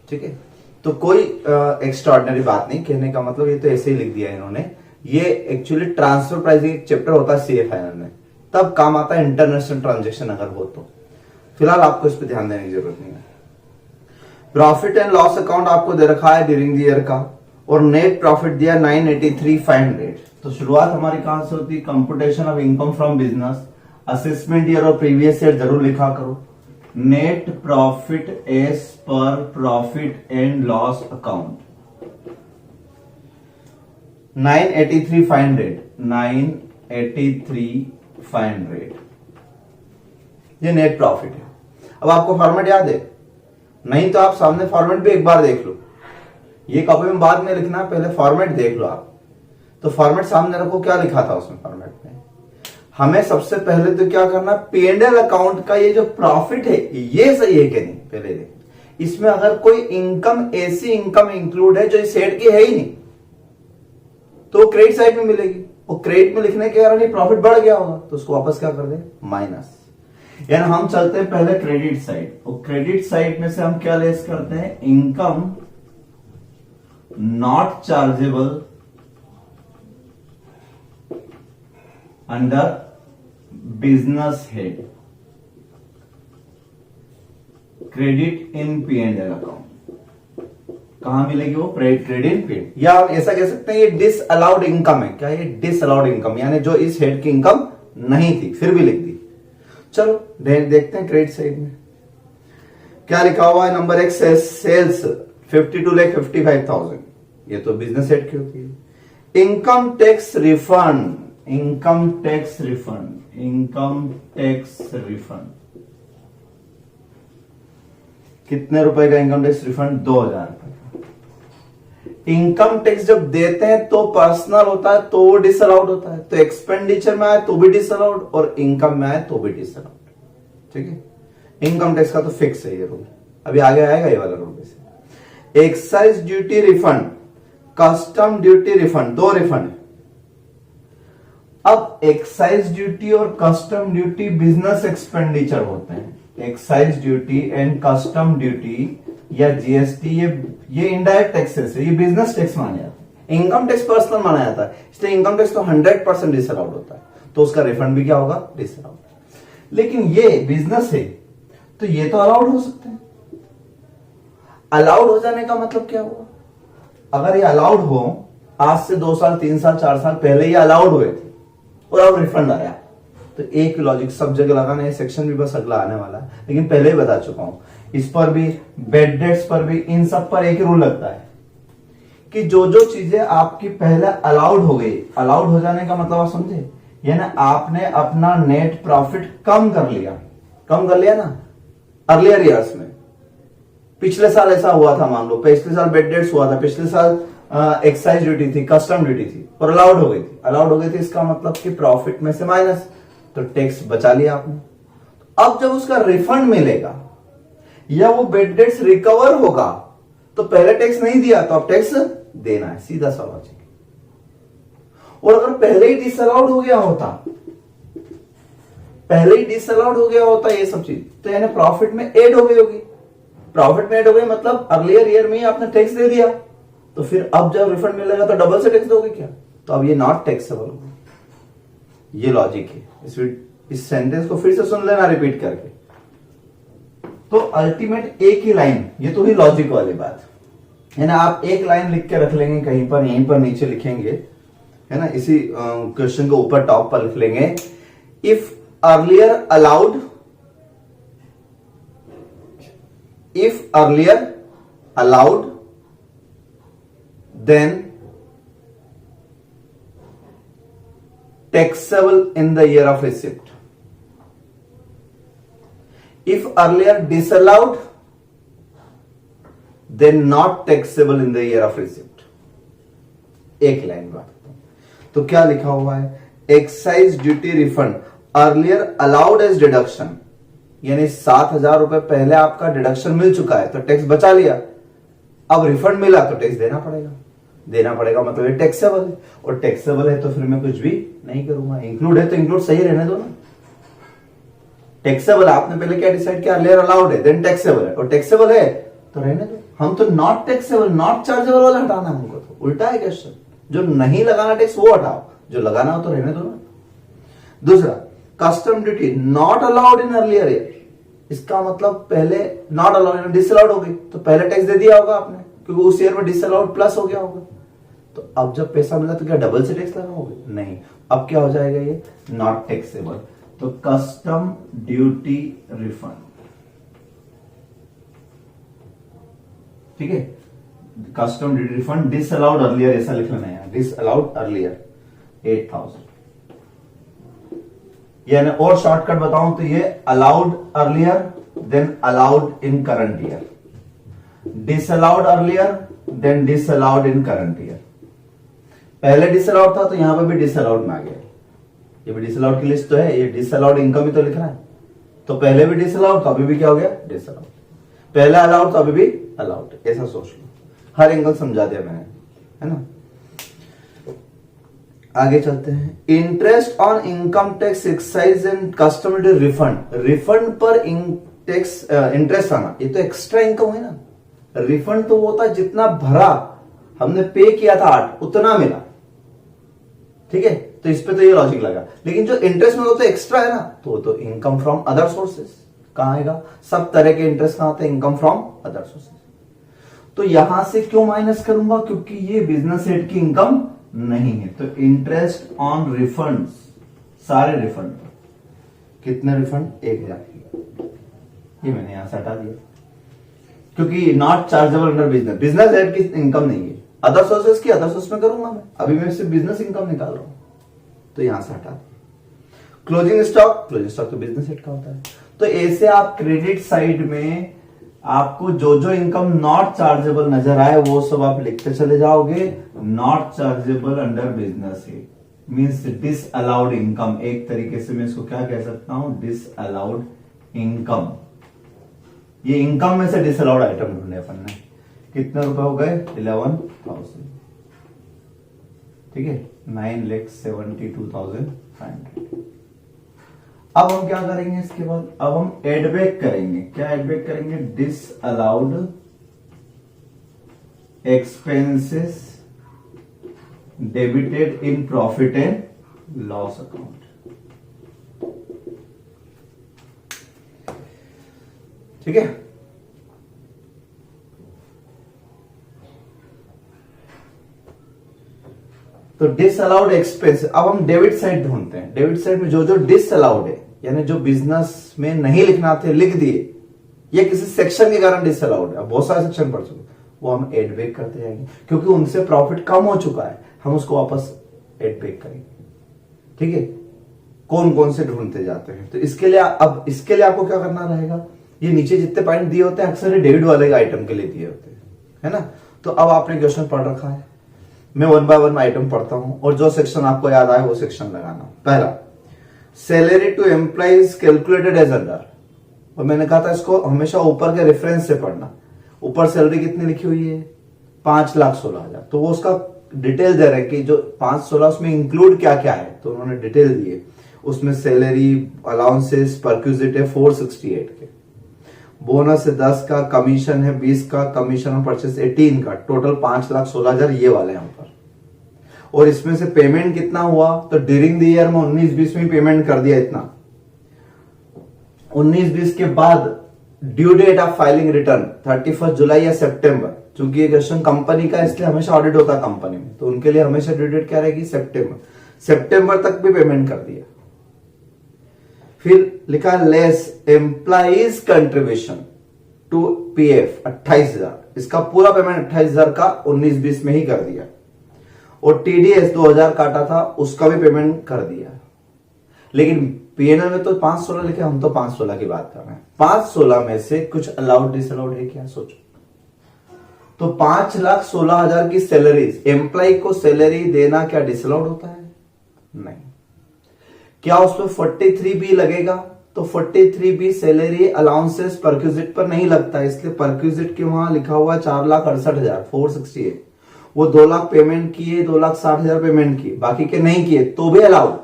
ठीक है। तो कोई एक्स्ट्राऑर्डिनरी बात नहीं, कहने का मतलब ये तो ऐसे ही लिख दिया इन्होंने। ये एक्चुअली ट्रांसफर प्राइसिंग एक चैप्टर होता है सीए फाइनल में, तब काम आता है इंटरनेशनल ट्रांजेक्शन अगर हो तो। फिलहाल आपको इस पर ध्यान देने की जरूरत नहीं है। प्रॉफिट एंड लॉस अकाउंट आपको दे रखा है ड्यूरिंग द ईयर का, और नेट प्रॉफिट दिया 983,500। तो शुरुआत हमारी कहां से होती है, computation of income from business, assessment year और प्रीवियस ईयर जरूर लिखा करो। Net profit as per profit and loss account 983,500, 983,500 ये नेट प्रॉफिट है। अब आपको फॉर्मेट याद है, नहीं तो आप सामने फॉर्मेट भी एक बार देख लो। ये कॉपी में बाद में लिखना, पहले फॉर्मेट देख लो आप। तो फॉर्मेट सामने रखो, क्या लिखा था उसमें फॉर्मेट में। हमें सबसे पहले तो क्या करना, P&L अकाउंट का ये जो प्रॉफिट है ये सही है कि नहीं पहले देख। इसमें अगर कोई इनकम, ऐसी इनकम इंक्लूड है जो इस हेड की है ही नहीं, तो क्रेडिट साइड में मिलेगी, और क्रेडिट में लिखने के कारण ये प्रॉफिट बढ़ गया होगा तो उसको वापस क्या कर दे, माइनस। यानी हम चलते हैं पहले क्रेडिट साइड, और क्रेडिट साइड में से हम क्या लेस करते हैं, income not chargeable under business head, credit in P&L account. कहां मिलेगी वो, क्रेडिट इन P&L, या ऐसा कह सकते हैं ये डिसअलाउड इनकम है। क्या ये डिसअलाउड इनकम, यानी जो इस हेड की इनकम नहीं थी फिर भी लिख दी। चलो देखते हैं क्रेडिट साइड में क्या लिखा हुआ है। नंबर 1 सेल्स 52,55,000, ये तो बिजनेस हेड की होती है। Income tax refund, income tax refund, income tax refund कितने रुपए का इनकम टैक्स रिफंड, 2,000 रुपए का। इनकम टैक्स जब देते हैं तो पर्सनल होता है तो वो डिसअलाउड होता है, तो एक्सपेंडिचर में आए तो भी डिसअलाउड, और इनकम में आए तो भी डिसअलाउड, ठीक है। इनकम टैक्स का तो फिक्स है ये रूल, अभी आगे आएगा ये वाला रूल। वैसे excise duty refund, custom duty refund, दो रिफंड। अब एक्साइज ड्यूटी और कस्टम ड्यूटी बिजनेस एक्सपेंडिचर होते हैं। Excise duty and custom duty या जीएसटी ये इनडायरेक्ट टैक्सेस है, ये बिजनेस टैक्स माना जाता है। इनकम टैक्स पर्सनल माना जाता है, इसलिए इनकम टैक्स तो 100% डिसअलाउड होता है, तो उसका रिफंड भी क्या होगा, डिसअलाउड। लेकिन ये बिजनेस है तो ये तो अलाउड हो सकते हैं। अलाउड हो जाने का मतलब क्या हुआ, अगर ये अलाउड हो, आज से 2 साल 3 साल 4 साल पहले ये अलाउड हुए थे और अब रिफंड आया, तो एक लॉजिक सब जगह लगाना है। सेक्शन भी बस अगला आने वाला है, लेकिन पहले ही बता चुका हूं, इस पर भी, बेड डेट्स पर भी, इन सब पर एक रूल लगता है कि जो जो चीजें आपकी पहले अलाउड हो गई, अलाउड हो जाने का मतलब आप समझे, यानी आपने अपना नेट प्रॉफिट कम कर लिया ना अर्लियर ईयर्स में। पिछले साल ऐसा हुआ था, मान लो पिछले साल बेड डेट्स हुआ था, पिछले साल एक्साइज ड्यूटी थी, कस्टम ड्यूटी थी और अलाउड हो गई थी, इसका मतलब कि प्रॉफिट में से माइनस, तो टैक्स बचा लिया आपने। अब जब उसका रिफंड मिलेगा या वो बेड डेट्स रिकवर होगा, तो पहले टैक्स नहीं दिया तो अब टैक्स देना है, सीधा सा लॉजिक। और अगर पहले ही डिसअलाउड हो गया होता ये सब चीज, तो यानी प्रॉफिट में ऐड हो गई होगी। प्रॉफिट में ऐड हो गई मतलब अर्लियर ईयर में ही आपने टैक्स दे दिया, तो फिर अब जब रिफंड मिलेगा तो डबल से टैक्स दोगे क्या, तो अब ये नॉट टैक्सेबल होगा। ये लॉजिक है। इस सेंटेंस को फिर से सुन लेना रिपीट करके। तो अल्टीमेट एक ही लाइन, ये तो ही लॉजिक वाली बात है ना। आप एक लाइन लिख के रख लेंगे कहीं पर, यहीं पर नीचे लिखेंगे, है ना, इसी क्वेश्चन को ऊपर टॉप पर लिख लेंगे if earlier allowed then taxable in the year of receipt. If earlier disallowed, then not taxable in the year of receipt. एक लाइन बात तो क्या लिखा हुआ है, excise duty refund earlier allowed as deduction, यानी 7,000 रुपए पहले आपका डिडक्शन मिल चुका है तो टैक्स बचा लिया, अब रिफंड मिला तो टैक्स देना पड़ेगा मतलब ये टैक्सेबल है, और टैक्सेबल है तो फिर मैं कुछ भी नहीं करूंगा। इंक्लूड है तो इंक्लूड सही रहने दो ना। टैक्सेबल आपने पहले क्या डिसाइड किया, अर्लियर अलाउड है देन टैक्सेबल है, और टैक्सेबल है तो रहने दो। हम तो नॉट टैक्सेबल नॉट चार्जेबल वाला हटाना है हमको, तो उल्टा है क्वेश्चन, जो नहीं लगाना टैक्स वो हटाओ, जो लगाना हो तो रहने दो ना। दूसरा, custom duty not allowed in earlier year, इसका मतलब पहले नॉट अलाउड डिसअलाउड हो गई तो पहले टैक्स दे दिया होगा आपने, क्योंकि उस ईयर में डिसअलाउड प्लस हो गया होगा, तो अब जब पैसा मिला तो क्या डबल से टैक्स लगाओगे, नहीं। अब क्या हो जाएगा, ये नॉट टैक्सेबल, तो कस्टम ड्यूटी रिफंड, ठीक है। Custom duty refund disallowed earlier, ऐसा लिख लेना है, डिसअलाउड अर्लियर 8,000, यानी और शॉर्टकट बताऊं तो ये allowed earlier then allowed in current year, disallowed earlier then disallowed in current year. पहले डिसअलाउड था तो यहां पे भी डिसअलाउड में आ गया, ये भी डिसअलाउड की लिस्ट तो है, ये डिसअलाउड इनकम ही तो लिख रहा है, तो पहले भी डिसअलाउड तो अभी भी क्या हो गया डिसअलाउड, पहले अलाउड तो अभी भी अलाउड, ऐसा सोच लो। हर एंगल समझा दिया मैंने, है ना। आगे चलते हैं, interest on income tax excise and custom duty refund, refund पर टैक्स इंटरेस्ट आना, ये तो एक्स्ट्रा इनकम है ना। रिफंड तो वो होता है जितना भरा हमने पे किया था 8 उतना मिला, ठीक है, तो इस पे तो ये लॉजिक लगा। लेकिन जो इंटरेस्ट में तो एक्स्ट्रा है ना, तो इनकम फ्रॉम अदर सोर्सेस, कहां आएगा, सब तरह के इंटरेस्ट कहां आते हैं, इनकम फ्रॉम अदर सोर्सेस। तो यहां से क्यों माइनस करूंगा, क्योंकि ये बिजनेस हेड की इनकम नहीं है, तो इंटरेस्ट ऑन रिफंड, सारे रिफंड, कितने रिफंड 1,000, ये मैंने यहां से हटा दिया, क्योंकि not chargeable under business, business head की इनकम नहीं है, अदर सोर्सेस की अदर सोर्स में करूंगा मैं, अभी मैं सिर्फ बिजनेस इनकम निकाल रहा हूं, तो यहां से हटा दिया। क्लोजिंग स्टॉक तो बिजनेस हेड का होता है, तो ऐसे आप क्रेडिट साइड में आपको जो जो इनकम नॉट चार्जेबल नजर आए वो सब आप लिखते चले जाओगे, not chargeable under business head means disallowed income, एक तरीके से मैं इसको क्या कह सकता हूं, डिसअलाउड इनकम। ये इनकम में से डिसअलाउड आइटम ढूंढे अपन ने, कितने रुपए हो गए 11,000, ठीक है, 9,72,500। अब हम क्या करेंगे इसके बाद, अब हम एडबैक करेंगे, क्या एडबैक करेंगे, disallowed expenses debited in profit and loss account. ठीक है, तो डिसअलाउड एक्सपेंस, अब हम डेबिट साइड ढूंढते हैं। डेबिट साइड में जो जो डिसअलाउड है, यानी जो बिजनेस में नहीं लिखना थे लिख दिए, ये किसी सेक्शन के कारण डिसअलाउड है, अब बहुत सारे सेक्शन पढ़ चुके, वो हम एड बैक करते जाएंगे, क्योंकि उनसे प्रॉफिट कम हो चुका है, हम उसको वापस एड बैक करेंगे। ठीक है, कौन कौन से ढूंढते जाते हैं, तो इसके लिए अब इसके लिए आपको क्या करना रहेगा, ये नीचे जितने पॉइंट दिए होते हैं अक्सर ये डेबिट वाले आइटम के लिए दिए होते हैं, है ना। तो अब आपने क्वेश्चन पढ़ रखा है, मैं 1 बाय 1 आइटम पढ़ता हूं और जो सेक्शन आपको याद आए वो सेक्शन लगाना। पहला, salary to employees calculated as under, और मैंने कहा था इसको हमेशा ऊपर के रेफरेंस से पढ़ना। ऊपर सैलरी कितनी लिखी हुई है, 5,16,000, तो वो उसका डिटेल दे रहे हैं कि जो 5,16 उसमें इंक्लूड क्या क्या है, तो उन्होंने डिटेल दिए। उसमें सैलरी, अलाउंसेस, परक्यूजिट है 468 के, बोनस है 10 का, कमीशन है 20 का, कमीशन और परचेस 18 का, टोटल 5,16,000 ये वाले यहाँ पर। और इसमें से पेमेंट कितना हुआ, तो ड्यूरिंग द ईयर में 19-20 में पेमेंट कर दिया इतना। 19-20 के बाद due date of filing return 31 जुलाई या सितंबर, चूंकि ये क्वेश्चन कंपनी का इसलिए हमेशा ऑडिट होता है कंपनी में, तो उनके लिए हमेशा ड्यू डेट क्या रहेगी, सितंबर तक भी पेमेंट कर दिया। फिर लिखा less employees contribution to PF 28,000, इसका पूरा पेमेंट 28,000 का 19-20 में ही कर दिया। और टीडीएस 2,000 काटा था, उसका भी पेमेंट कर दिया। लेकिन पीएनएल में तो 516 लिखे, हम तो 516 की बात कर रहे हैं। 516 में से कुछ अलाउड डिसअलाउड है क्या, सोचो। तो 5,16,000 की सैलरी, एम्प्लॉय को सैलरी देना क्या डिसअलाउड होता है? नहीं। क्या उसमें 43B लगेगा? तो 43B सैलरी अलाउंसेस परक्यूजिट पर नहीं लगता, इसलिए परक्यूजिट के वहां लिखा हुआ 4,68,468, वो 2 लाख पेमेंट किए, 2,60,000 पेमेंट किए, बाकी के नहीं किए तो भी अलाउड।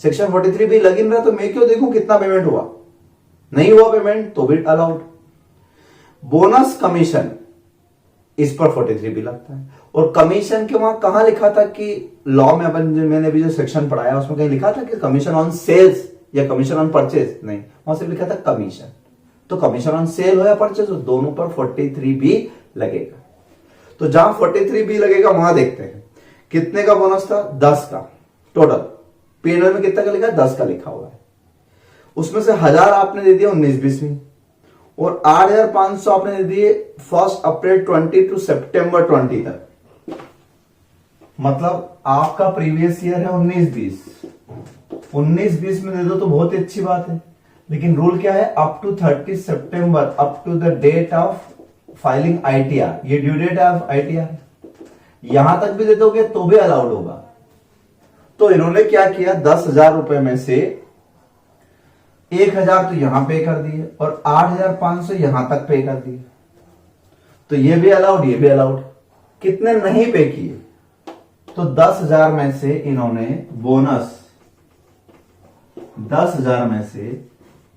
सेक्शन 43B लग इन रहा, तो मैं क्यों देखूं कितना पेमेंट हुआ, नहीं हुआ पेमेंट तो भी अलाउड। बोनस कमीशन, इस पर 43B लगता है। और कमीशन के वहां कहां लिखा था कि लॉ में अपन मैंने भी जो सेक्शन पढ़ाया उसमें कहीं लिखा था कि कमीशन ऑन सेल्स या कमीशन ऑन परचेज? नहीं, वहां सिर्फ लिखा था कमीशन। तो कमीशन ऑन सेल हो या परचेज हो, दोनों पर 43B लगेगा। तो जहां 43B लगेगा वहां देखते हैं कितने का बोनस था, 10 का टोटल। पीएनएल में कितना का लिखा है, 10 का लिखा हुआ है। उसमें से 1,000 आपने दे दिया 19-20 में, और 8,500 आपने दे दिए 1 अप्रैल 20 टू सितंबर 20 तक। मतलब आपका प्रीवियस ईयर है 19-20, 19-20 में दे दो तो बहुत ही अच्छी बात है। लेकिन रूल क्या है, अप टू 30 सितंबर, up to the date of filing ITR, ये ड्यू डेट ऑफ आईटीआर, यहां तक भी दे दोगे तो भी अलाउड होगा। तो इन्होंने क्या किया, 10,000 रुपए में से 1,000 तो यहां पे कर दिए और 8,500 यहां तक पे कर दिए, तो ये भी अलाउड, ये भी अलाउड। कितने नहीं पे किए, तो 10,000 में से इन्होंने बोनस 10,000 में से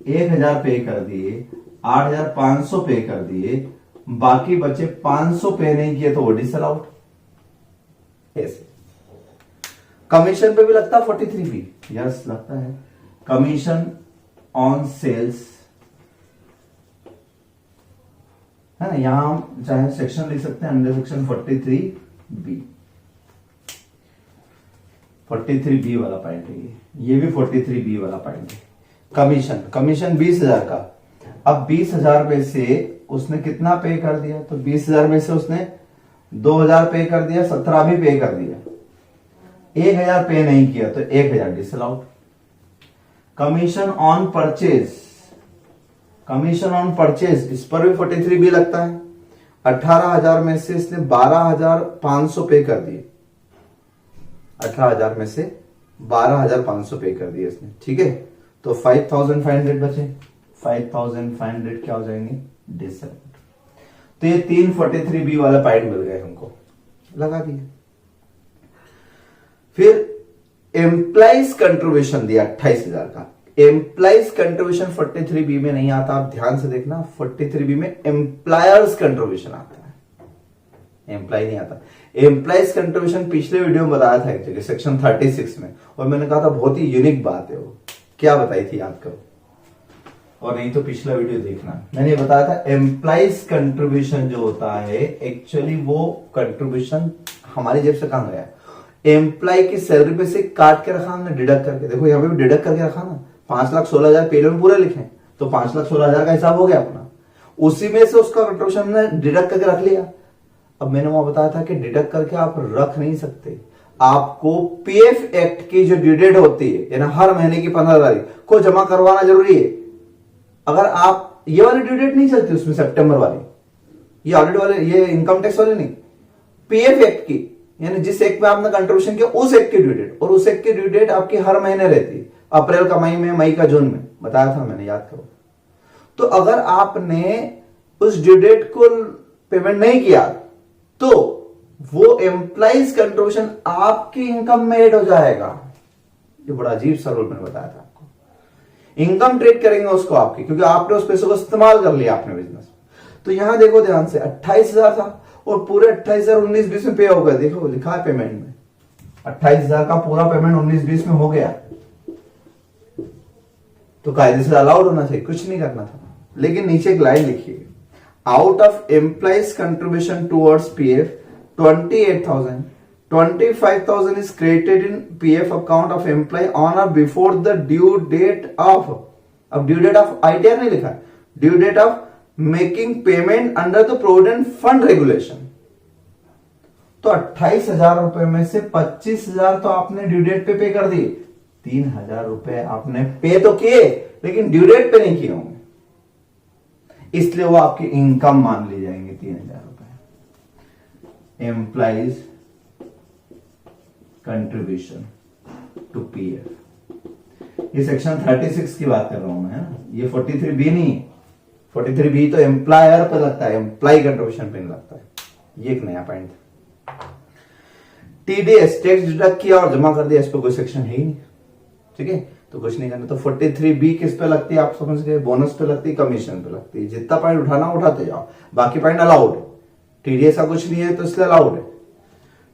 1,000 पे कर दिए, 8,500 पे कर दिए, बाकी बचे 500 पे नहीं किए तो वो डिसअलाउड। ऐसे कमीशन पे भी लगता है 43B, यस लगता है। कमीशन ऑन सेल्स है ना, यहां हम चाहे सेक्शन लिख सकते हैं अंडर सेक्शन 43B, 43B वाला पॉइंट है ये भी 43B वाला पॉइंट है। कमीशन 20,000 का, अब 20,000 में से उसने कितना पे कर दिया, तो 20,000 में से उसने 2,000 पे कर दिया, 17 भी पे कर दिया, 1,000 पे नहीं किया तो 1,000 disallowed. Commission on purchase, commission on purchase, इस पर भी 43B लगता है। 18,000 में से इसने 12,500 पे कर दिए, 18,000 में से 12,500 पे कर दिए इसने, ठीक है। तो 5,500 बचे, 5,500 क्या हो जाएंगे, डिसअलाउड। तो ये 3 43B वाला पॉइंट मिल गए हमको, लगा दिए। फिर एम्प्लॉइज कंट्रीब्यूशन दिया 28,000 का। एम्प्लॉइज कंट्रीब्यूशन 43B में नहीं आता, आप ध्यान से देखना, 43B में एम्प्लॉयर्स कंट्रीब्यूशन आता है, एम्प्लॉय नहीं आता। एम्प्लॉयज कंट्रीब्यूशन पिछले वीडियो में बताया था एक्चुअली सेक्शन 36 में, और मैंने कहा था बहुत ही यूनिक बात है वो, क्या बताई थी याद करो, और नहीं तो पिछला वीडियो देखना। मैंने बताया था एम्प्लॉयज कंट्रीब्यूशन जो होता है एक्चुअली वो कंट्रीब्यूशन हमारी जेब से कहां गया, एम्प्लॉय की सैलरी पे से काट के रखा हमने, डिडक्ट करके। देखो यहाँ पे भी डिडक्ट करके रखा ना, 5,16,000 पेरोल में पूरे लिखे, तो 5,16,000 का हिसाब हो गया अपना, उसी में से उसका कंट्रीब्यूशन हमने डिडक्ट करके रख लिया। अब मैंने वहां बताया था कि डिडक्ट करके आप रख नहीं सकते, आपको पीएफ एक्ट की जो ड्यू डेट होती है, यानी हर महीने की 15 तारीख को जमा करवाना जरूरी है। अगर आप ये वाली ड्यू डेट नहीं चलती उसमें, सितंबर वाली, ये ऑडिट वाले, ये इनकम टैक्स वाले नहीं, पीएफ एक्ट की, यानी जिस एक्ट में आपने कंट्रीब्यूशन किया उस एक्ट की ड्यू डेट, और उस एक्ट की ड्यू डेट आपकी हर महीने रहती है, अप्रैल का मई में, मई का जून में, बताया था मैंने, याद करो। तो अगर आपने उस ड्यू डेट को पेमेंट नहीं किया तो वो एम्प्लॉइज कंट्रीब्यूशन आपकी इनकम में ऐड हो जाएगा। ये बड़ा अजीब सा रूल मैंने बताया था आपको, इनकम ट्रीट करेंगे उसको आपकी, क्योंकि आपने उस पैसे को इस्तेमाल कर लिया अपने बिजनेस। तो यहां देखो ध्यान से, 28,000 था और पूरे 28,000 19-20 में पे हो गया, देखो लिखा है पेमेंट में, 28,000 का पूरा पेमेंट 19-20 में हो गया, तो कायदे से अलाउड होना चाहिए, कुछ नहीं करना था। लेकिन नीचे एक लाइन लिखिए, out of employees contribution towards PF 28,000 25,000 is created in PF account of employee on or before the due date of, अब ड्यू डेट ऑफ ITR नहीं लिखा है, due date of making payment under the provident fund regulation. तो 28,000 रुपए में से 25,000 तो आपने ड्यू डेट पे कर दिए, 3,000 रुपए आपने पे तो किए लेकिन ड्यू डेट पे नहीं किए होंगे, इसलिए वो आपकी इनकम मान ली जाएंगे 3,000 रुपए। एम्प्लॉइज कंट्रीब्यूशन टू पीएफ, ये सेक्शन 36 की बात कर रहा हूं मैं, है ना, ये 43B नहीं है। 43B तो एम्प्लॉयर पे लगता है, एम्प्लॉय कंट्रीब्यूशन पे नहीं लगता है, ये एक नया पॉइंट। TDS टैक्स डिडक्ट किया और जमा कर दिया, इस पे कोई सेक्शन है ही नहीं, ठीक है, तो कुछ नहीं करना। तो 43B किस पे लगती है आप समझ गए, बोनस पे लगती है, कमीशन पे लगती है, जितना पॉइंट उठाना उठाते जाओ, बाकी पॉइंट अलाउड है। TDS का कुछ नहीं है तो इसलिए अलाउड है।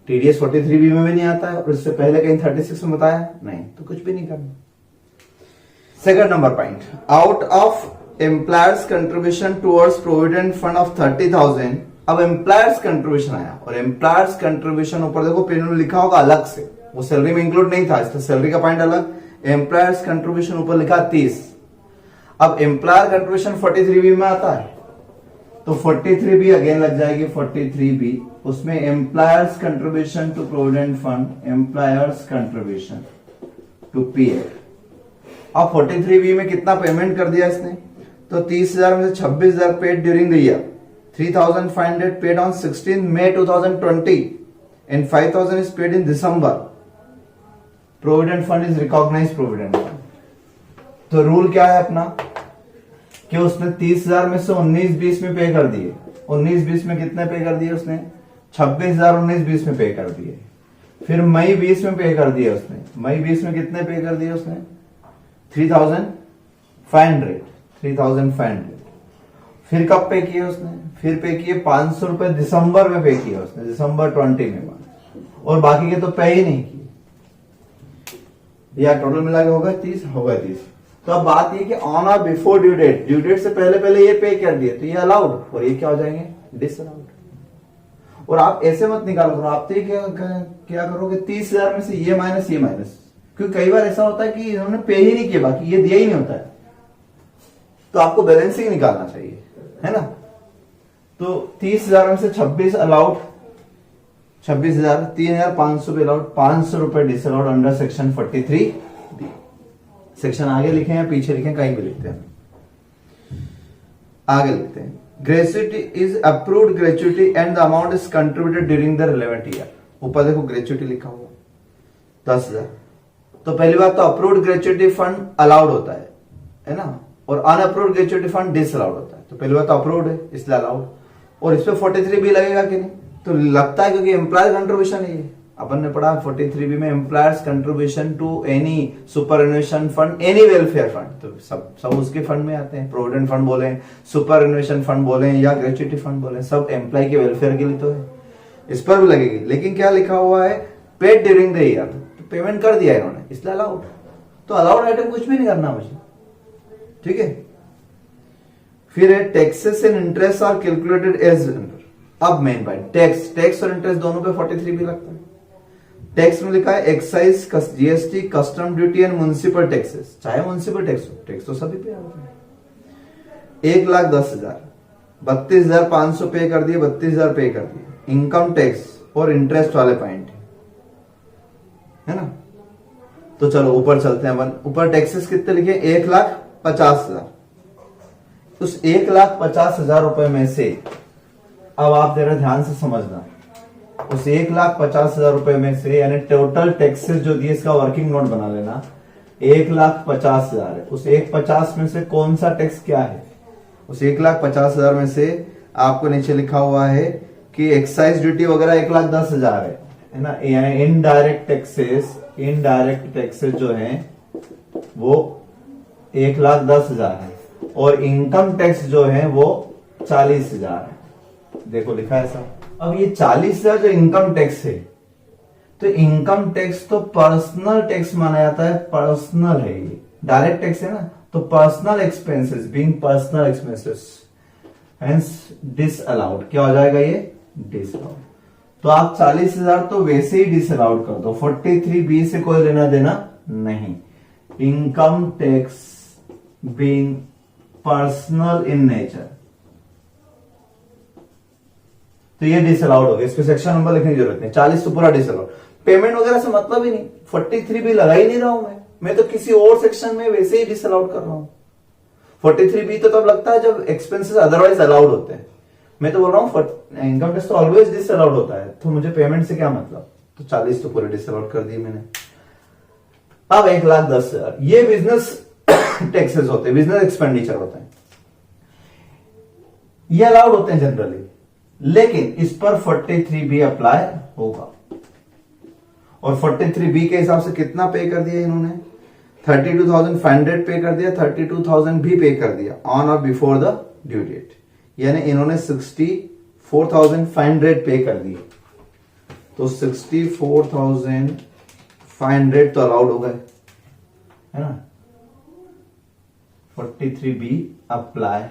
TDS 43B में भी नहीं आता है और इससे पहले कहीं 36 में बताया नहीं, तो कुछ भी नहीं करना। Second number point, out of employers contribution towards provident fund of 30,000, अब एम्प्लॉयर्स कंट्रीब्यूशन आया और एम्प्लॉयर्स कंट्रीब्यूशन ऊपर देखो पेन में लिखा होगा अलग से, वो सैलरी में इंक्लूड नहीं था, इसलिए सैलरी का पॉइंट अलग, एम्प्लॉयर्स कंट्रीब्यूशन ऊपर लिखा 30। अब एम्प्लॉयर कंट्रीब्यूशन 43B में आता है तो 43B अगेन लग जाएगी 43B, उसमें employers contribution to provident fund, employers contribution to PF. अब 43B में कितना पेमेंट कर दिया इसने, तो 30,000 में से 26,000 paid during the year, 3,500 paid on 16 May 2020 and 5,000 is paid in December. Provident fund is recognized provident fund. तो रूल क्या है अपना कि उसने 30,000 में से 19-20 में पे कर दिए, 19-20 में कितने पे कर दिए उसने, 26,000 19-20 में पे कर दिए, फिर मई 20 में पे कर दिए उसने, मई 20 में कितने पे कर दिए उसने, 3,500, फिर कब पे किए उसने, फिर पे किए 500 रुपए दिसंबर में पे किए उसने, दिसंबर 20 में, और बाकी के तो पे ही नहीं किए, या टोटल मिला के होगा 30, होगा 30। तो अब बात ये कि on or before due date, due date से पहले पहले ये पे कर दिए तो ये अलाउड, और ये क्या हो जाएंगे, डिसअलाउड। और आप ऐसे मत निकालो करो, आप तो क्या करोगे, 30,000 में से ये माइनस, क्योंकि कई बार ऐसा होता है कि इन्होंने पे ही नहीं किया, बाकी ये दिया ही नहीं होता है, तो आपको बैलेंसिंग निकालना चाहिए, है ना। तो 30,000 में से 26 अलाउड, 26,000, 3,500 पे अलाउड, 500 रुपए disallowed under section 43B। Section आगे लिखे या पीछे लिखे, कहीं भी लिखते हैं, आगे लिखते हैं। Gratuity is approved gratuity and the amount is contributed during the relevant year. ऊपर देखो ग्रेच्युटी लिखा हुआ 10,000। तो पहली बात तो अप्रूव्ड ग्रेच्युटी फंड अलाउड होता है ना, और अनअप्रूव्ड ग्रेच्युटी फंड डिसअलाउड होता है। तो पहली बात तो अप्रूव्ड है इसलिए अलाउड, और इस पे 43B लगेगा कि नहीं, तो लगता है क्योंकि एम्प्लॉयर कंट्रीब्यूशन है ये, अपन ने पढ़ा 43B में employers contribution to any superannuation fund, any welfare fund, तो सब उसके फंड में आते हैं, प्रोविडेंट फंड बोले, सुपरएनुएशन फंड बोले या ग्रेच्युटी फंड बोले, सब एम्प्लॉय के वेलफेयर के लिए तो है, इस पर भी लगेगी। लेकिन क्या लिखा हुआ है, पेड ड्यूरिंग द ईयर, तो पेमेंट कर दिया इन्होंने इसलिए अलाउड, तो अलाउड आइटम कुछ भी नहीं करना मुझे, ठीक है। फिर है taxes and interest are calculated as, अब मेन पॉइंट, टैक्स और इंटरेस्ट दोनों पे 43B लगता है। टैक्स में लिखा है excise, GST, custom duty and municipal taxes, चाहे म्युनिसिपल टैक्स हो, टैक्स तो सभी पे आता है। 1,10,000, 32,500 पे कर दिए, 32,000 पे कर दिए, इनकम टैक्स और इंटरेस्ट वाले पॉइंट है ना। तो चलो ऊपर चलते हैं, ऊपर टैक्सेस कितने लिखे, 1,50,000। उस 1,50,000 रुपए में से, अब आप जरा ध्यान से समझना, उस 1,50,000 रुपए में से, यानी टोटल टैक्सेस जो दिए, इसका वर्किंग नोट बना लेना, 1,50,000 है, उस 1,50,000 में से कौन सा टैक्स क्या है, उस 1,50,000 में से आपको नीचे लिखा हुआ है कि एक्साइज ड्यूटी वगैरह 1,10,000 है ना। इनडायरेक्ट टैक्सेस जो है वो 1,10,000 है, और इनकम टैक्स जो है वो 40,000 है, देखो लिखा है ऐसा। अब ये 40,000 जो इनकम टैक्स है, तो इनकम टैक्स तो पर्सनल टैक्स माना जाता है, पर्सनल है ये, डायरेक्ट टैक्स है ना, तो personal expenses, being personal expenses, hence disallowed, क्या हो जाएगा ये, डिसअलाउड। तो आप 40,000 तो वैसे ही डिसअलाउड कर दो, 43B से कोई लेना देना नहीं। Income tax being personal in nature, तो ये डिसअलाउड हो गया, इसको सेक्शन नंबर लिखने की जरूरत नहीं, 40 तो पूरा डिसअलाउड। पेमेंट वगैरह से मतलब ही नहीं, 43B लगा ही नहीं रहा हूं मैं तो किसी और सेक्शन में वैसे ही डिसअलाउड कर रहा हूं। 43B तो तब लगता है जब एक्सपेंसेस अदरवाइज अलाउड होते हैं, मैं तो बोल रहा हूं इनकम टैक्स तो ऑलवेज डिसअलाउड होता है, तो मुझे पेमेंट से क्या मतलब, तो 40 तो पूरे डिसअलाउड कर दिए मैंने। अब 1,10,000 ये बिजनेस टैक्सेस होते हैं, बिजनेस एक्सपेंडिचर होते हैं, ये अलाउड होते हैं जनरली, लेकिन इस पर 43B अप्लाई होगा। और 43B के हिसाब से कितना पे कर दिया इन्होंने, 32,500 पे कर दिया, 32,000 भी पे कर दिया on or before the due date, यानी इन्होंने 64,500 पे कर दिए, तो 64,500 तो अलाउड हो गए, है ना। 43B अप्लाई,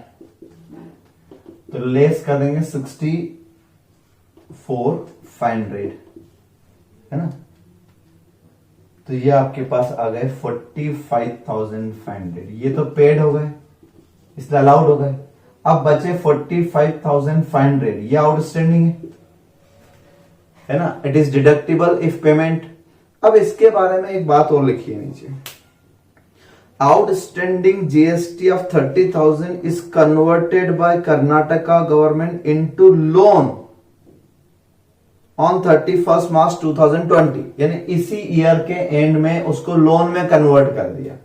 तो लेस कर देंगे 64,500, है ना, तो ये आपके पास आ गए 45,500, ये तो पेड हो गए, इसलिए अलाउड हो गए। अब बचे 45,500, ये आउटस्टैंडिंग है ना, it is deductible if payment. अब इसके बारे में एक बात और लिखी है नीचे, outstanding GST of 30,000 is converted bye Karnataka government into loan on 31 मार्च 2020, यानी इसी ईयर के एंड में उसको लोन में कन्वर्ट कर दिया,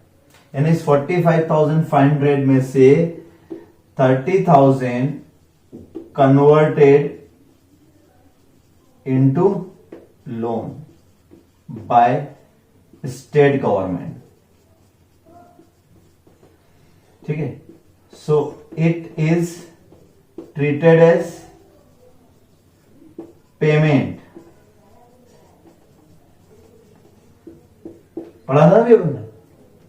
यानी इस 45,500 में से 30,000 converted into loan by state government, ठीक है। So it is treated as payment, पढ़ा था भी अपने,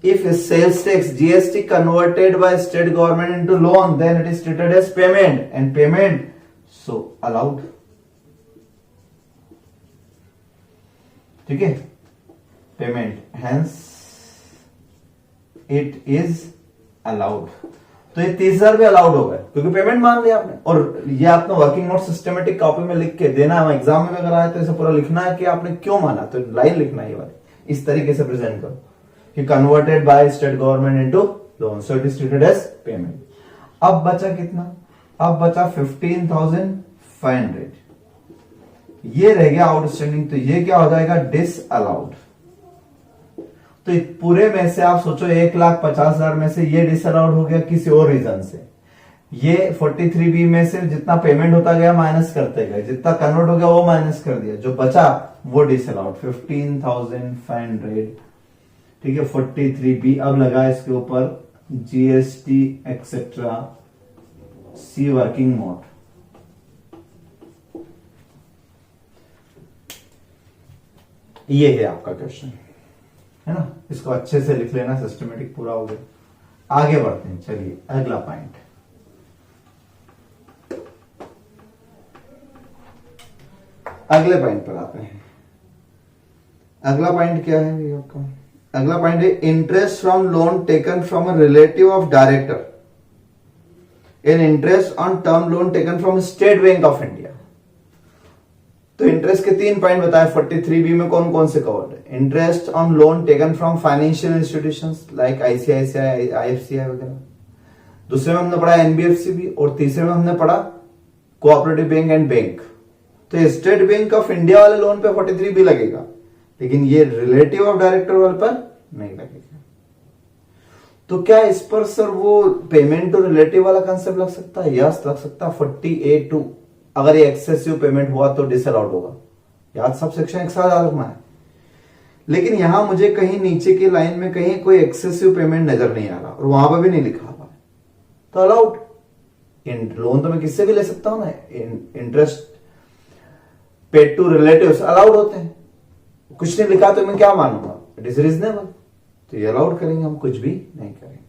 if sales tax GST converted by state government into loan then it is treated as payment and payment so allowed, ठीक है, payment hence it is allowed। तो ये 30,000 भी अलाउड हो गए क्योंकि पेमेंट मान लिया आपने, और ये आपने वर्किंग नोट सिस्टमेटिक कॉपी में लिख के देना है, एग्जाम में अगर आए तो इसे पूरा लिखना है कि आपने क्यों माना, तो लाइन लिखना है ये वाली, इस तरीके से प्रेजेंट करो कि converted by state government into loan so it is treated as payment. अब बचा कितना, अब बचा 15,500, ये रह गया आउटस्टैंडिंग, तो ये क्या हो जाएगा, डिसअलाउड। तो पूरे में से आप सोचो 1,50,000 में से ये डिसअलाउड हो गया किसी और रीजन से, ये 43B में से जितना पेमेंट होता गया माइनस करते गए, जितना कन्वर्ट हो गया वो माइनस कर दिया, जो बचा वो डिसअलाउड 15,500, ठीक है। 43B अब लगा इसके ऊपर GST एक्सेट्रा सी वर्किंग नोट, ये है आपका क्वेश्चन, है ना, इसको अच्छे से लिख लेना, सिस्टमेटिक पूरा हो गया। आगे बढ़ते हैं, चलिए अगला पॉइंट, अगले पॉइंट पर आते हैं। अगला पॉइंट क्या है ये आपका, अगला पॉइंट है interest from loan taken from a relative of director in interest on term loan taken from state bank of India. तो इंटरेस्ट के 3 पॉइंट बताए 43B में, कौन कौन से कवर्ड है, interest on loan taken from financial institutions like ICICI, IFCI वगैरह, दूसरे में हमने पढ़ा NBFC भी, और तीसरे में हमने पढ़ा कोऑपरेटिव बैंक एंड बैंक। तो स्टेट बैंक ऑफ इंडिया वाले लोन पे 43B लगेगा, लेकिन ये रिलेटिव ऑफ डायरेक्टर वाले पर नहीं लगेगा। तो क्या इस पर सर वो पेमेंट टू रिलेटिव वाला कंसेप्ट लग सकता है, यस लग सकता है। 40A2 अगर ये एक्सेसिव पेमेंट हुआ तो डिसअलाउड होगा, याद सब सेक्शन एक साथ याद रखना है। लेकिन यहां मुझे कहीं नीचे की लाइन में कहीं कोई एक्सेसिव पेमेंट नजर नहीं आ रहा, और वहां पर भी नहीं लिखा हुआ, तो अलाउड। लोन तो मैं किससे भी ले सकता हूं ना, interest paid to relatives allowed होते हैं, कुछ नहीं लिखा तो मैं क्या मानूंगा, इट इज रीजनेबल, तो ये अलाउड करेंगे, हम कुछ भी नहीं करेंगे।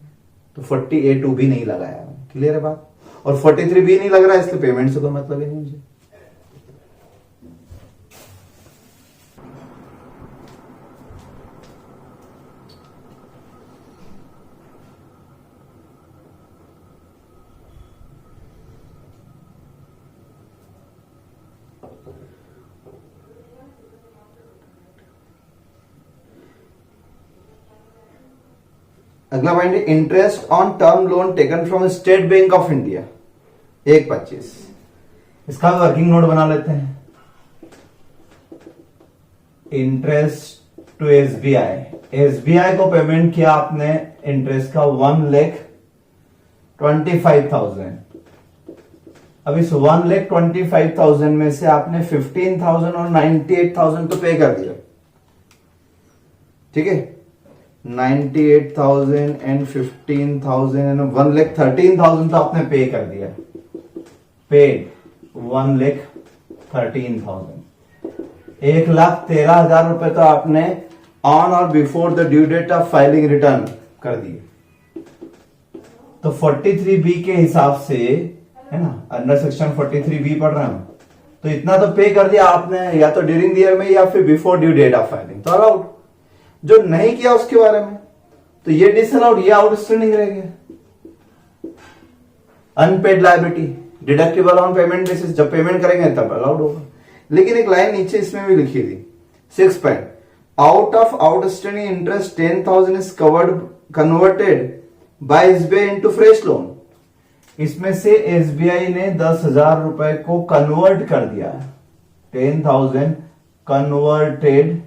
तो 40A2 भी नहीं लगाया, क्लियर है बात। और 43B नहीं लग रहा है, इसलिए पेमेंट से कोई मतलब ही नहीं मुझे। अगला पॉइंट है interest on term loan taken from state bank of India 1.25। इसका वर्किंग नोट बना लेते हैं। इंटरेस्ट टू एसबीआई, एसबीआई को पेमेंट किया आपने इंटरेस्ट का 1,25,000। अब इस 1,25,000 में से आपने 15,000 और 98,000 तो पे कर दिया, ठीक है। 98,000 एंड 15,000 एंड 1,13,000 तो आपने पे कर दिया, पेड 1,13,000। 1,13,000 रुपए तो आपने on or before the due date of filing return कर दिए। तो 43B के हिसाब से है ना, अंडर सेक्शन 43B पढ़ रहे हैं, तो इतना तो पे कर दिया आपने, या तो ड्यूरिंग द ईयर में या फिर before due date of filing, तो अलाउड। जो नहीं किया उसके बारे में तो ये डिसअलाउड, ये आउटस्टैंडिंग रह गया। Unpaid liability deductible on payment basis, जब पेमेंट करेंगे तब अलाउड होगा। लेकिन एक लाइन नीचे इसमें भी लिखी थी 6 point, out of outstanding interest 10,000 is converted bye SBI into fresh loan. इसमें से एसबीआई ने 10,000 रुपए को कन्वर्ट कर दिया, 10,000 कन्वर्टेड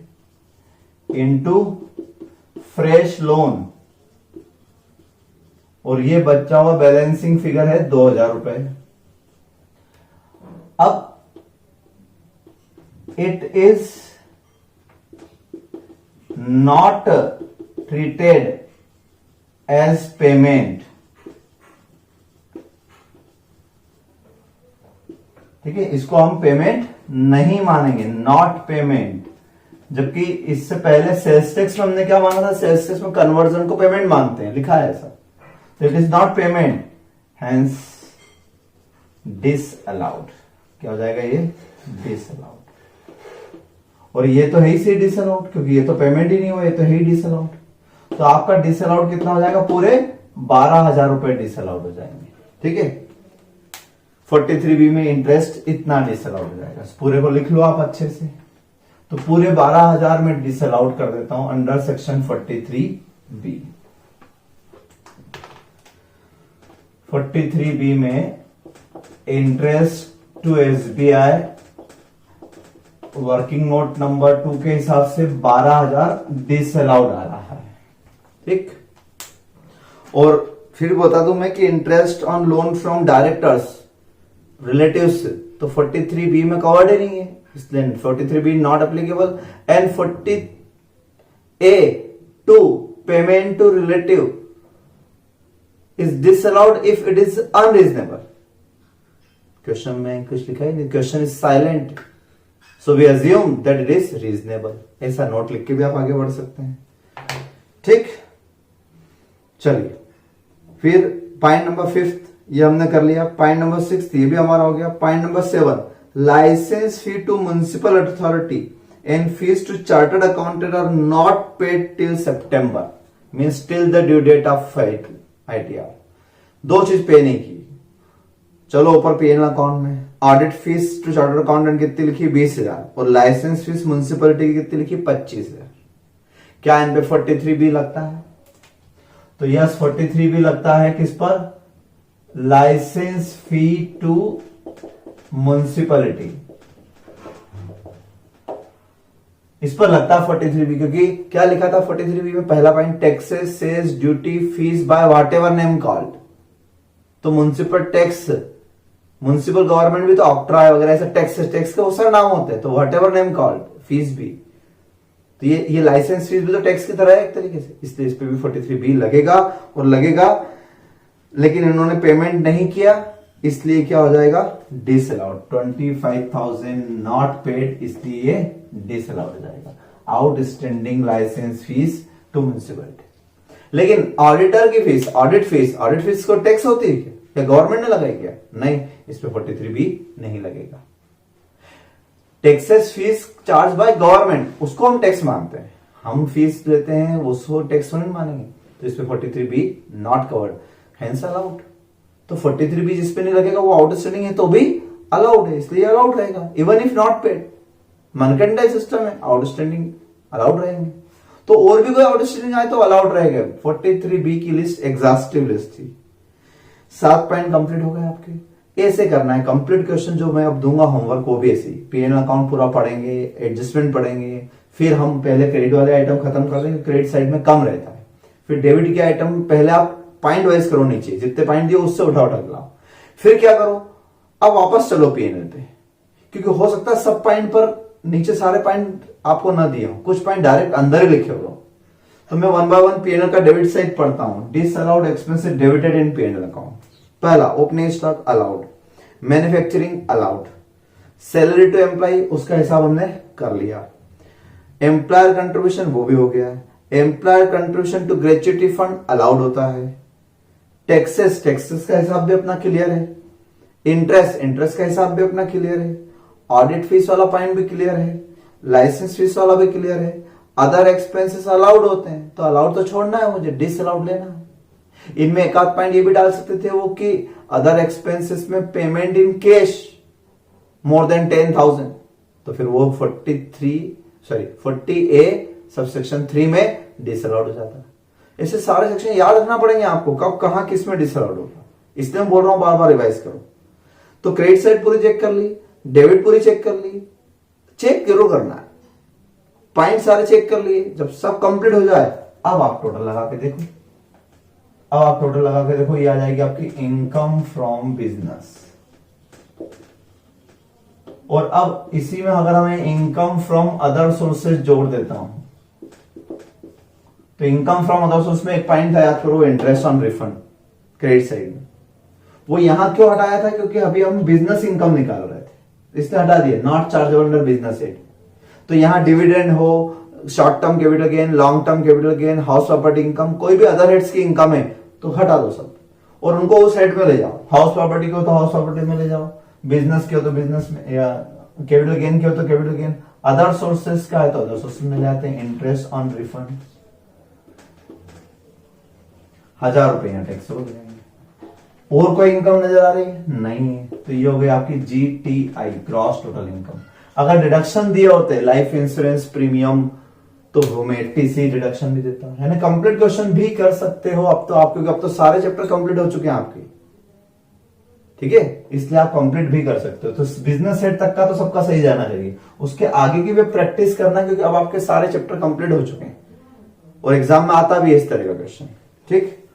इनटू फ्रेश लोन, और ये बचा हुआ बैलेंसिंग फिगर है 2,000 रुपए। अब it is not treated as payment, ठीक है, इसको हम पेमेंट नहीं मानेंगे, नॉट पेमेंट। जबकि इससे पहले सेल्स टैक्स में हमने क्या माना था, सेल्स टैक्स में कन्वर्जन को पेमेंट मानते हैं, लिखा है ऐसा। तो it is not payment, hence disallowed. क्या हो जाएगा ये, डिसअलाउड। और ये तो है ही से डिसअलाउड, क्योंकि ये तो पेमेंट ही नहीं हुआ, ये तो है ही डिसअलाउड। तो आपका डिसअलाउड कितना हो जाएगा, पूरे 12,000 रुपए डिसअलाउड हो जाएंगे, ठीक है। 43B में इंटरेस्ट इतना डिसअलाउड हो जाएगा, पूरे को लिख लो आप अच्छे से। तो पूरे 12,000 में डिसअलाउड कर देता हूं अंडर सेक्शन 43B। 43B में interest to SBI working note number 2 के हिसाब से 12,000 डिसअलाउड आ रहा है, ठीक। और फिर बता दूं मैं कि interest on loan from directors relatives, तो 43B में कवर्ड ही नहीं है, इसलिए 43B not applicable. And 40A2 payment to relative is disallowed if it is unreasonable. Question में कुछ लिखा ही नहीं, question is silent, so we assume that it is reasonable. ऐसा नोट लिख के भी आप आगे बढ़ सकते हैं, ठीक। चलिए फिर पॉइंट नंबर 5 ये हमने कर लिया। पॉइंट नंबर 6 ये भी हमारा हो गया। Point number 7, licence fee to municipal authority and fees to chartered accountant are not paid till सितंबर, means till the due date of ITR. दो चीज पे नहीं की, चलो ऊपर पीएनएल अकाउंट में audit fees to chartered accountant कितनी लिखी, 20,000, और लाइसेंस फीस म्युनिसिपलिटी की कितनी लिखी, 25,000। क्या इन पे 43B लगता है? तो यस 43B लगता है किस पर, लाइसेंस फी टू म्युनिसिपलिटी, इस पर लगता है 43B, क्योंकि क्या लिखा था 43B में, पहला point, taxes says duty fees by what ever name called. तो म्युनिसिपल टैक्स, म्युनिसिपल गवर्नमेंट भी तो ऑक्ट्रा वगैरह ऐसे टैक्स के बहुत सारे नाम होते हैं, तो what ever name called, fees भी। तो ये लाइसेंस फीस भी तो टैक्स की तरह है एक तरीके से, इसलिए इस पे भी 43B लगेगा और लगेगा। लेकिन इन्होंने पेमेंट नहीं किया, इसलिए क्या हो जाएगा, डिसअलाउड। 25,000 नॉट पेड, इसलिए डिसअलाउड हो जाएगा। Outstanding licence fees to municipality. लेकिन ऑडिटर की फीस, ऑडिट फीस को टैक्स होती है क्या गवर्नमेंट ने लगाई क्या? नहीं, इस पे 43B नहीं लगेगा। Taxes fees charge by government, उसको हम टैक्स मानते हैं, हम फीस लेते हैं उसको टैक्स नहीं मानेंगे, तो इस पे 43B not covered, hence allowed. तो 43B जिस पे नहीं लगेगा वो आउटस्टैंडिंग है तो भी अलाउड है, इसलिए अलाउड रहेगा even if not paid. Mercantile system है, आउटस्टैंडिंग अलाउड रहेंगे। तो और भी कोई आउटस्टैंडिंग आए तो अलाउड रहेगा। 43B की लिस्ट एग्जॉस्टिव लिस्ट थी। 7 पॉइंट कंप्लीट हो गए आपके। ऐसे करना है कंप्लीट क्वेश्चन जो मैं अब दूंगा होमवर्क, वो भी ऐसे पीएनएल अकाउंट पूरा पढ़ेंगे, एडजस्टमेंट पढ़ेंगे, फिर हम पहले क्रेडिट वाले आइटम खत्म कर देंगे, क्रेडिट साइड में कम रहता है। फिर डेबिट के आइटम पहले आप पॉइंट वाइज करो, नीचे जितने पॉइंट दिए उससे उठा लाओ। फिर क्या करो, अब वापस चलो पीएनएल पे, क्योंकि हो सकता है सब पॉइंट पर नीचे सारे पॉइंट आपको ना दिए हो, कुछ पॉइंट डायरेक्ट अंदर ही लिखे हो। तो मैं 1 बाय 1 पीएनएल का डेबिट साइड पढ़ता हूं। Disallowed expenses debited in PNL account. पहला opening stock allowed, manufacturing allowed, salary to employ उसका हिसाब हमने कर लिया, एम्प्लॉयर कंट्रीब्यूशन वो भी हो गया है, employer contribution to gratuity fund allowed होता है, टैक्सेस का हिसाब भी अपना क्लियर है, इंटरेस्ट का हिसाब भी अपना क्लियर है, ऑडिट फीस वाला पॉइंट भी क्लियर है, लाइसेंस फीस वाला भी क्लियर है, अदर एक्सपेंसेस अलाउड होते हैं, तो अलाउड तो छोड़ना है मुझे, डिसअलाउड लेना है। इनमें एक आध पॉइंट ये भी डाल सकते थे वो कि अदर एक्सपेंसेस में payment in cash more than 10,000, तो फिर वो 40A सबसेक्शन 3 में डिसअलाउड हो जाता है। ऐसे सारे सेक्शन याद रखना पड़ेंगे आपको, कब कहां किस में डिसअलाउड होगा, इसलिए मैं बोल रहा हूं बार बार रिवाइज करो। तो क्रेडिट साइड पूरी चेक कर ली, डेबिट पूरी चेक कर ली, चेक जरूर करना है, पॉइंट सारे चेक कर लिए। जब सब कंप्लीट हो जाए अब आप टोटल लगा के देखो, ये आ जाएगी आपकी इनकम फ्रॉम बिजनेस। और अब इसी में अगर हमें इनकम फ्रॉम अदर सोर्सेज जोड़ देता हूं, तो इनकम फ्रॉम अदर सोर्स में एक पॉइंट था, याद करो, interest on refund credit side में। वो यहां क्यों हटाया था, क्योंकि अभी हम बिजनेस इनकम निकाल रहे थे, इसलिए हटा दिया, not chargeable under business head. तो यहां डिविडेंड हो, short term capital gain, long term capital gain, house property income, कोई भी अदर हेड्स की इनकम है तो हटा दो सब, और उनको उस हेड में ले जाओ। हाउस प्रॉपर्टी को तो हाउस प्रॉपर्टी में ले जाओ, बिजनेस के हो तो बिजनेस में, या कैपिटल गेन के हो तो कैपिटल गेन, अदर सोर्सेस का है तो अदर सोर्सेस में जाते हैं। इंटरेस्ट ऑन रिफंड 1000 रुपए यहाँ टैक्स हो जाएंगे। और कोई इनकम नजर आ रही है? नहीं है, तो ये हो गई आपकी GTI, ग्रॉस टोटल इनकम। अगर डिडक्शन दिए होते लाइफ इंश्योरेंस प्रीमियम, तो हमें TC डिडक्शन भी देता है ना। कंप्लीट क्वेश्चन भी कर सकते हो अब तो आप, क्योंकि अब तो सारे चैप्टर कंप्लीट हो चुके हैं आपके, ठीक है, इसलिए आप कंप्लीट भी कर सकते हो। तो बिजनेस हेड तक का तो सबका सही जाना चाहिए, उसके आगे की भी प्रैक्टिस करना, क्योंकि अब आपके सारे चैप्टर कंप्लीट हो चुके हैं और एग्जाम में आता भी है इस तरह का क्वेश्चन। ठीक,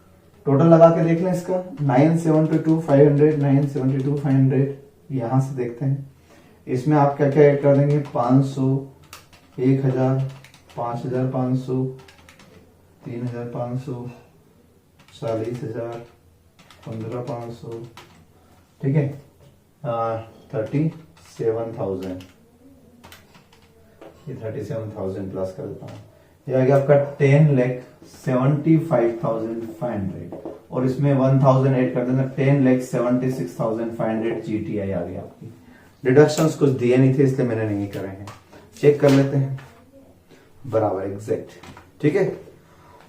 टोटल लगा के देख लें इसका, 972,500, 972,500, यहां से देखते हैं इसमें आप क्या क्या ऐड कर देंगे। 500, 1000, 5,500, 3,500, 40,000, 15,500, ठीक है, 37,000, ये 37,000 प्लस कर देता हूं, ये आ गया आपका 10,75,500, और इसमें 1,000 ऐड कर देना, 10,76,500 GTI आ गया आपकी। डिडक्शंस कुछ दिए नहीं थे इसलिए मैंने नहीं करे हैं, चेक कर लेते हैं बराबर एग्जैक्ट, ठीक है।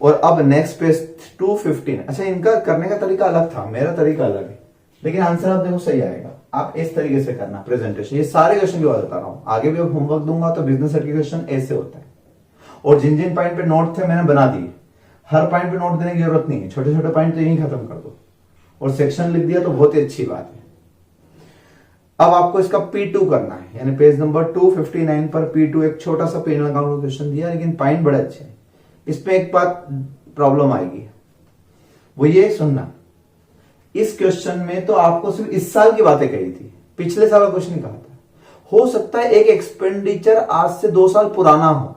और अब नेक्स्ट पेज 215। अच्छा, इनका करने का तरीका अलग था, मेरा तरीका अलग है, लेकिन आंसर आप देखो सही आएगा। आप इस तरीके से करना प्रेजेंटेशन, ये सारे क्वेश्चन की बात बता रहा हूं, आगे भी होमवर्क दूंगा तो बिजनेस सर्टिफिकेशन ऐसे होता है। और जिन जिन पॉइंट पे नोट थे मैंने बना दिए, हर पॉइंट पे नोट देने की जरूरत नहीं है, छोटे छोटे पॉइंट तो यही खत्म कर दो और सेक्शन लिख दिया तो बहुत ही अच्छी बात है। अब आपको इसका P2 करना है, यानी पेज नंबर 259 पर P2 एक छोटा सा पेनल अकाउंट क्वेश्चन दिया, लेकिन पॉइंट बड़े अच्छे हैं। इसमें एक बात प्रॉब्लम आएगी, वो ये सुनना, इस क्वेश्चन में तो आपको सिर्फ इस साल की बातें कही थी, पिछले साल का कुछ नहीं कहा था। हो सकता है एक एक्सपेंडिचर आज से 2 साल पुराना हो,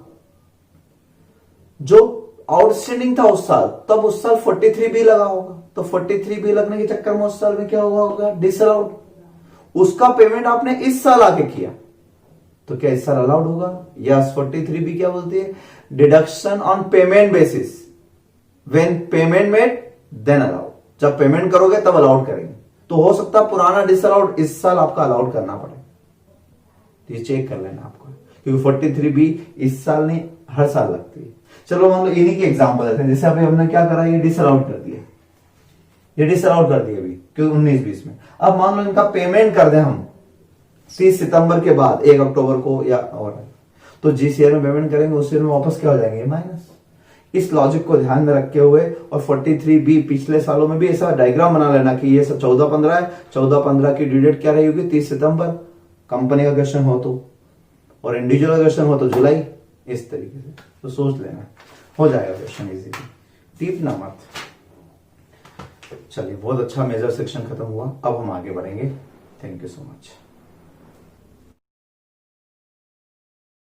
जो आउटस्टैंडिंग था उस साल, तब उस साल 43B लगा होगा, तो 43B लगने के चक्कर में उस साल में क्या हुआ होगा, डिसअलाउड। उसका पेमेंट आपने इस साल आके किया, तो क्या इस साल अलाउड होगा? यस, 43B क्या बोलती है, deduction on payment basis, when payment made then allowed, जब पेमेंट करोगे तब अलाउड करेंगे। तो हो सकता है पुराना डिसअलाउड इस साल आपका अलाउड करना पड़े, तो ये चेक कर लेना आपको, क्योंकि 43B इस साल नहीं हर साल लगती है। चलो मान लो इन्हीं की एग्जांपल देते हैं, जैसे अभी हमने क्या करा, ये डिसअलाउड कर दिया, ये डिसअलाउड कर दिया अभी क्योंकि 19-20 में। अब मान लो इनका पेमेंट कर दें हम 30 सितंबर के बाद 1 अक्टूबर को या और तो जिस ईयर में पेमेंट करेंगे उस ईयर में वापस क्या हो जाएंगे, माइनस। इस लॉजिक को ध्यान में रखे हुए और 43B पिछले सालों में भी ऐसा डायग्राम बना लेना कि ये सब 14-15 है, 14-15 की ड्यू डेट क्या रही होगी, 30 सितंबर, कंपनी का क्वेश्चन हो तो, और इंडिविजुअल क्वेश्चन हो तो जुलाई, इस तरीके से तो सोच लेना, हो जाएगा क्वेश्चन इजीली, टीपना मत। चलिए बहुत अच्छा मेजर सेक्शन खत्म हुआ, अब हम आगे बढ़ेंगे। Thank you so much.